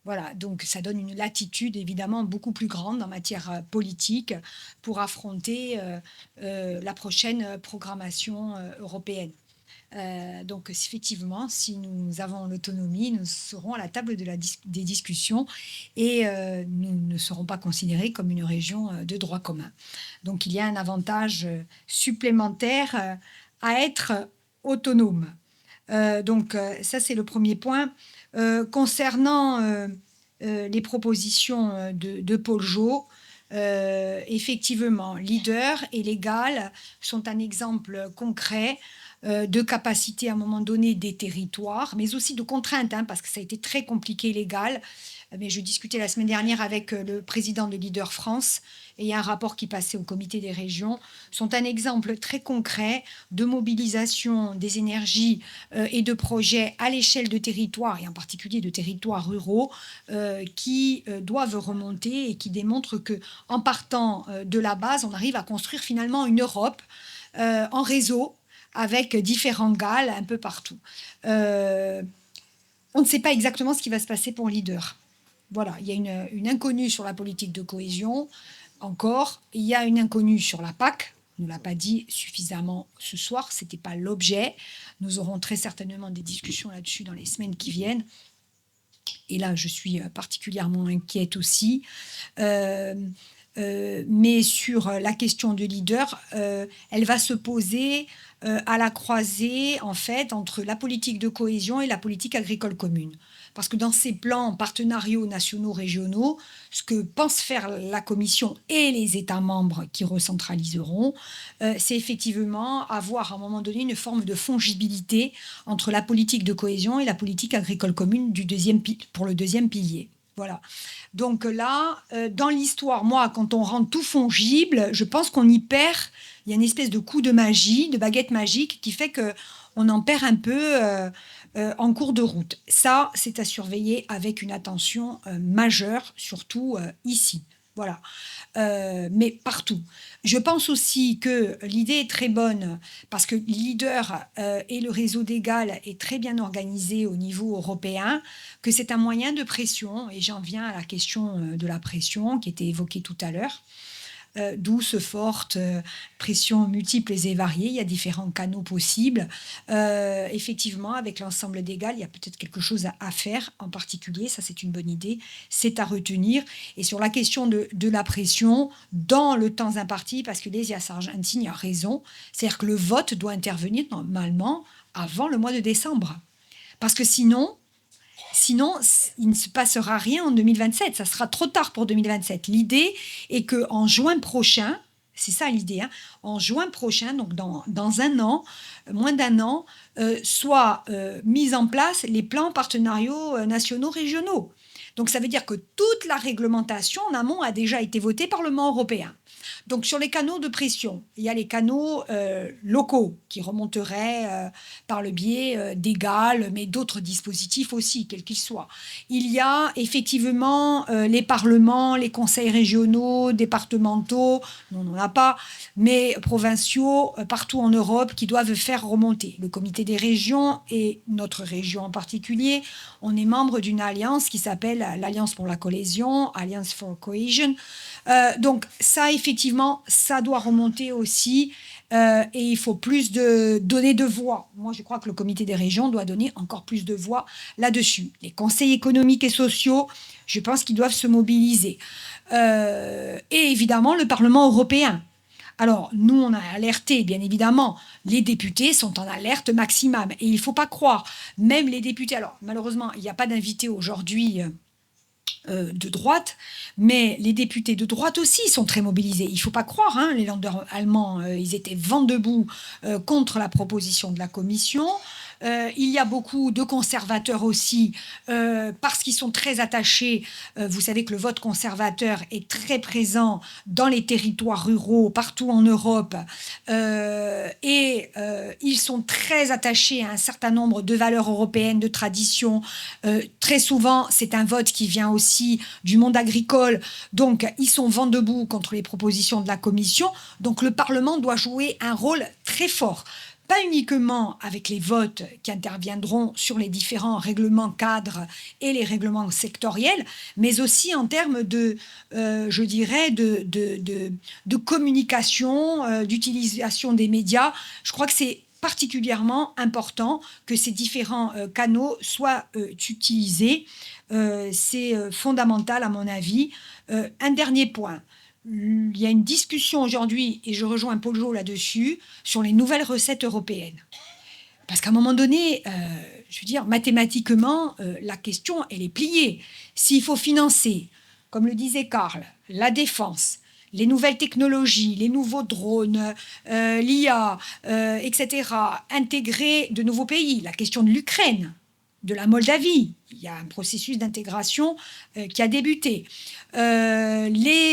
Voilà, donc ça donne une latitude évidemment beaucoup plus grande en matière politique pour affronter la prochaine programmation européenne. Donc effectivement, si nous avons l'autonomie, nous serons à la table des discussions et nous ne serons pas considérés comme une région de droit commun. Donc il y a un avantage supplémentaire à être autonome. Donc ça, c'est le premier point. Concernant les propositions de Paul Jo, effectivement, Leader et Légal sont un exemple concret de capacité à un moment donné des territoires, mais aussi de contraintes, parce que ça a été très compliqué Légal. Mais je discutais la semaine dernière avec le président de Leader France et il y a un rapport qui passait au comité des régions, sont un exemple très concret de mobilisation des énergies et de projets à l'échelle de territoires et en particulier de territoires ruraux qui doivent remonter et qui démontrent qu'en partant de la base, on arrive à construire finalement une Europe en réseau avec différents GAL un peu partout. On ne sait pas exactement ce qui va se passer pour Leader. Voilà, il y a une inconnue sur la politique de cohésion, encore. Il y a une inconnue sur la PAC. On ne l'a pas dit suffisamment ce soir, ce n'était pas l'objet. Nous aurons très certainement des discussions là-dessus dans les semaines qui viennent. Et là, je suis particulièrement inquiète aussi. Mais sur la question de leader, elle va se poser à la croisée, en fait, entre la politique de cohésion et la politique agricole commune. Parce que dans ces plans partenariaux nationaux, régionaux, ce que pense faire la Commission et les États membres qui recentraliseront, c'est effectivement avoir à un moment donné une forme de fongibilité entre la politique de cohésion et la politique agricole commune pour le deuxième pilier. Voilà. Donc là, dans l'histoire, moi, quand on rend tout fongible, je pense qu'on y perd. Il y a une espèce de coup de magie, de baguette magique, qui fait qu'on en perd un peu en cours de route. Ça, c'est à surveiller avec une attention majeure, surtout ici. Voilà. Mais partout. Je pense aussi que l'idée est très bonne parce que Leader et le réseau d'Égal est très bien organisé au niveau européen, que c'est un moyen de pression. Et j'en viens à la question de la pression qui était évoquée tout à l'heure. D'où ce forte pression multiples et variées. Il y a différents canaux possibles. Effectivement, avec l'ensemble d'Égal, il y a peut-être quelque chose à faire en particulier. Ça, c'est une bonne idée. C'est à retenir. Et sur la question de la pression, dans le temps imparti, parce que Lesia Sargentini a raison, c'est-à-dire que le vote doit intervenir normalement avant le mois de décembre. Parce que sinon, il ne se passera rien en 2027. Ça sera trop tard pour 2027. L'idée est qu'en juin prochain, c'est ça l'idée, hein, en juin prochain, donc dans un an, moins d'un an, soient mis en place les plans partenariaux nationaux régionaux. Donc ça veut dire que toute la réglementation en amont a déjà été votée par le Parlement européen. Donc sur les canaux de pression, il y a les canaux locaux qui remonteraient par le biais d'Égal, mais d'autres dispositifs aussi, quels qu'ils soient. Il y a effectivement les parlements, les conseils régionaux, départementaux, non, on n'en a pas, mais provinciaux partout en Europe qui doivent faire remonter. Le comité des régions et notre région en particulier, on est membre d'une alliance qui s'appelle l'Alliance pour la cohésion, Alliance for Cohesion. Donc ça, effectivement, ça doit remonter aussi et il faut plus donner de voix. Moi, je crois que le comité des régions doit donner encore plus de voix là-dessus. Les conseils économiques et sociaux, je pense qu'ils doivent se mobiliser. Et évidemment, le Parlement européen. Alors, nous, on a alerté, bien évidemment. Les députés sont en alerte maximum. Et il ne faut pas croire, même les députés... Alors, malheureusement, il n'y a pas d'invité aujourd'hui... de droite, mais les députés de droite aussi sont très mobilisés. Il ne faut pas croire, hein, les Länder allemands, ils étaient vent debout contre la proposition de la Commission. Il y a beaucoup de conservateurs aussi, parce qu'ils sont très attachés. Vous savez que le vote conservateur est très présent dans les territoires ruraux, partout en Europe. Et ils sont très attachés à un certain nombre de valeurs européennes, de traditions. Très souvent, c'est un vote qui vient aussi du monde agricole. Donc, ils sont vent debout contre les propositions de la Commission. Donc, le Parlement doit jouer un rôle très fort. Pas uniquement avec les votes qui interviendront sur les différents règlements cadres et les règlements sectoriels, mais aussi en termes de, je dirais, de communication, d'utilisation des médias. Je crois que c'est particulièrement important que ces différents canaux soient utilisés. C'est fondamental, à mon avis. Un dernier point. Il y a une discussion aujourd'hui, et je rejoins Polo là-dessus, sur les nouvelles recettes européennes. Parce qu'à un moment donné, je veux dire, mathématiquement, la question, elle est pliée. S'il faut financer, comme le disait Karl, la défense, les nouvelles technologies, les nouveaux drones, l'IA, etc., intégrer de nouveaux pays, la question de l'Ukraine, de la Moldavie, il y a un processus d'intégration qui a débuté. L'énergie,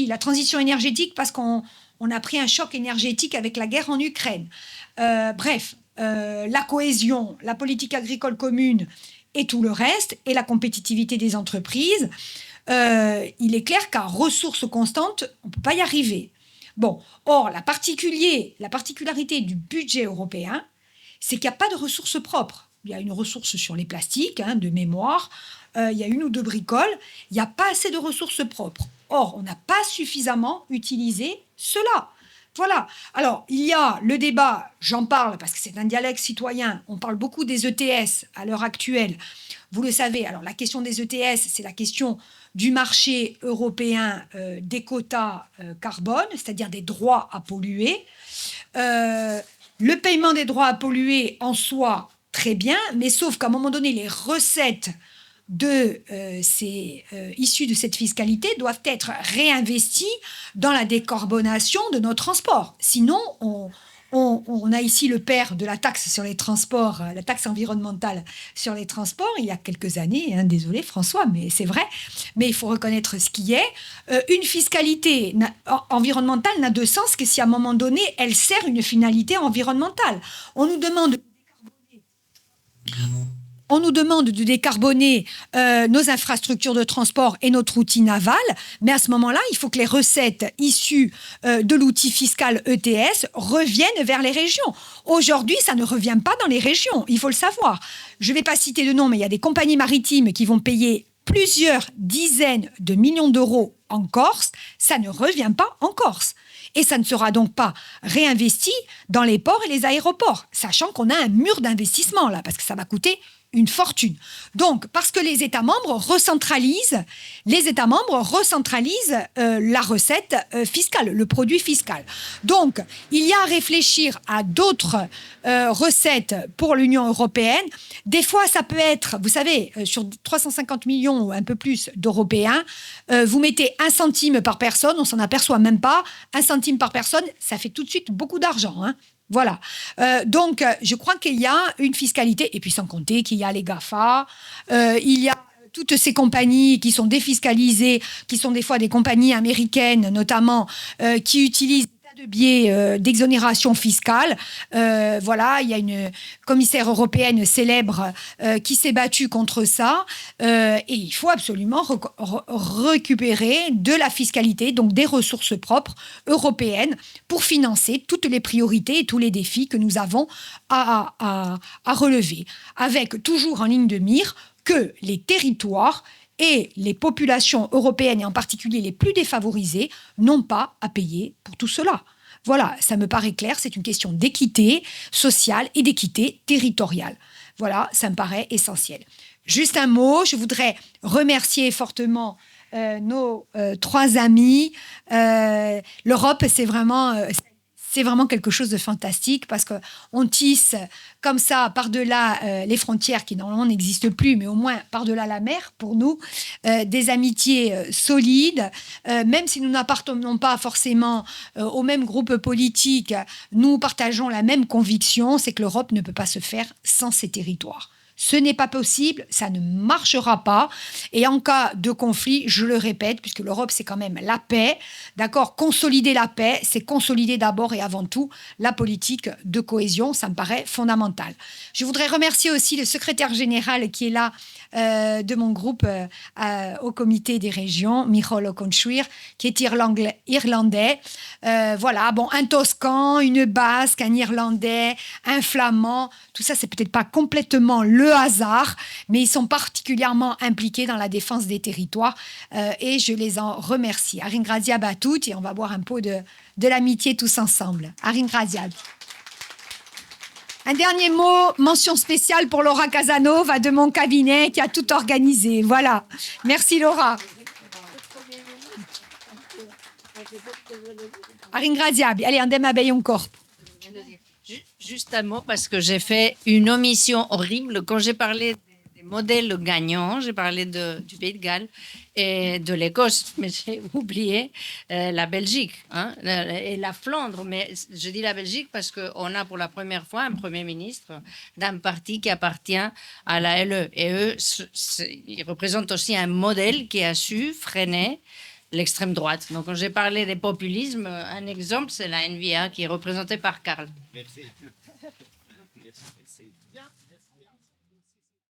la transition énergétique, parce qu'on a pris un choc énergétique avec la guerre en Ukraine. Bref, la cohésion, la politique agricole commune et tout le reste, et la compétitivité des entreprises, il est clair qu'à ressources constantes, on ne peut pas y arriver. Bon, or, la particularité du budget européen, c'est qu'il n'y a pas de ressources propres. Il y a une ressource sur les plastiques, hein, de mémoire, il y a une ou deux bricoles, il n'y a pas assez de ressources propres. Or, on n'a pas suffisamment utilisé cela. Voilà. Alors, il y a le débat, j'en parle parce que c'est un dialogue citoyen. On parle beaucoup des ETS à l'heure actuelle. Vous le savez, alors la question des ETS, c'est la question du marché européen des quotas carbone, c'est-à-dire des droits à polluer. Le paiement des droits à polluer en soi, très bien, mais sauf qu'à un moment donné, les recettes issues de cette fiscalité doivent être réinvesties dans la décarbonation de nos transports. Sinon, on a ici le père de la taxe sur les transports, la taxe environnementale sur les transports, il y a quelques années, hein, désolé François, mais c'est vrai, mais il faut reconnaître ce qui est. Une fiscalité environnementale n'a de sens que si à un moment donné, elle sert une finalité environnementale. On nous demande de décarboner nos infrastructures de transport et notre outil naval, mais à ce moment-là, il faut que les recettes issues de l'outil fiscal ETS reviennent vers les régions. Aujourd'hui, ça ne revient pas dans les régions, il faut le savoir. Je ne vais pas citer de nom, mais il y a des compagnies maritimes qui vont payer plusieurs dizaines de millions d'euros en Corse, ça ne revient pas en Corse. Et ça ne sera donc pas réinvesti dans les ports et les aéroports, sachant qu'on a un mur d'investissement là, parce que ça va coûter une fortune. Donc, parce que les États membres recentralisent la recette fiscale, le produit fiscal. Donc, il y a à réfléchir à d'autres recettes pour l'Union européenne. Des fois, ça peut être, vous savez, sur 350 millions ou un peu plus d'Européens, vous mettez 1 centime par personne, on s'en aperçoit même pas. 1 centime par personne, ça fait tout de suite beaucoup d'argent, hein. Voilà. Donc, je crois qu'il y a une fiscalité, et puis sans compter qu'il y a les GAFA, il y a toutes ces compagnies qui sont défiscalisées, qui sont des fois des compagnies américaines notamment, qui utilisent de biais d'exonération fiscale. Voilà, il y a une commissaire européenne célèbre qui s'est battue contre ça. Et il faut absolument récupérer de la fiscalité, donc des ressources propres européennes, pour financer toutes les priorités et tous les défis que nous avons à relever. Avec toujours en ligne de mire que les territoires et les populations européennes, et en particulier les plus défavorisées, n'ont pas à payer pour tout cela. Voilà, ça me paraît clair, c'est une question d'équité sociale et d'équité territoriale. Voilà, ça me paraît essentiel. Juste un mot, je voudrais remercier fortement nos 3 amis. L'Europe, c'est vraiment quelque chose de fantastique parce qu'on tisse comme ça par-delà les frontières qui normalement n'existent plus, mais au moins par-delà la mer pour nous, des amitiés solides. Même si nous n'appartenons pas forcément au même groupe politique, nous partageons la même conviction, c'est que l'Europe ne peut pas se faire sans ses territoires. Ce n'est pas possible, ça ne marchera pas. Et en cas de conflit, je le répète, puisque l'Europe, c'est quand même la paix, d'accord ? Consolider la paix, c'est consolider d'abord et avant tout la politique de cohésion. Ça me paraît fondamental. Je voudrais remercier aussi le secrétaire général qui est là de mon groupe au comité des régions, Michal Okonchwir, qui est irlandais. Voilà, bon, un Toscan, une Basque, un Irlandais, un Flamand, tout ça, c'est peut-être pas complètement le hasard, mais ils sont particulièrement impliqués dans la défense des territoires et je les en remercie. Arin Graziab à toutes et on va boire un pot de l'amitié tous ensemble. Arin Graziab. Un dernier mot, mention spéciale pour Laura Casanova de mon cabinet qui a tout organisé. Voilà. Merci Laura. Arin Graziab. Allez, andem abeillon corp. Juste un mot parce que j'ai fait une omission horrible quand j'ai parlé des modèles gagnants. J'ai parlé du Pays de Galles et de l'Écosse, mais j'ai oublié la Belgique et la Flandre. Mais je dis la Belgique parce qu'on a pour la première fois un Premier ministre d'un parti qui appartient à la LE. Et eux, ils représentent aussi un modèle qui a su freiner l'extrême droite. Donc, quand j'ai parlé des populismes, un exemple, c'est la NVA qui est représentée par Karl. Merci.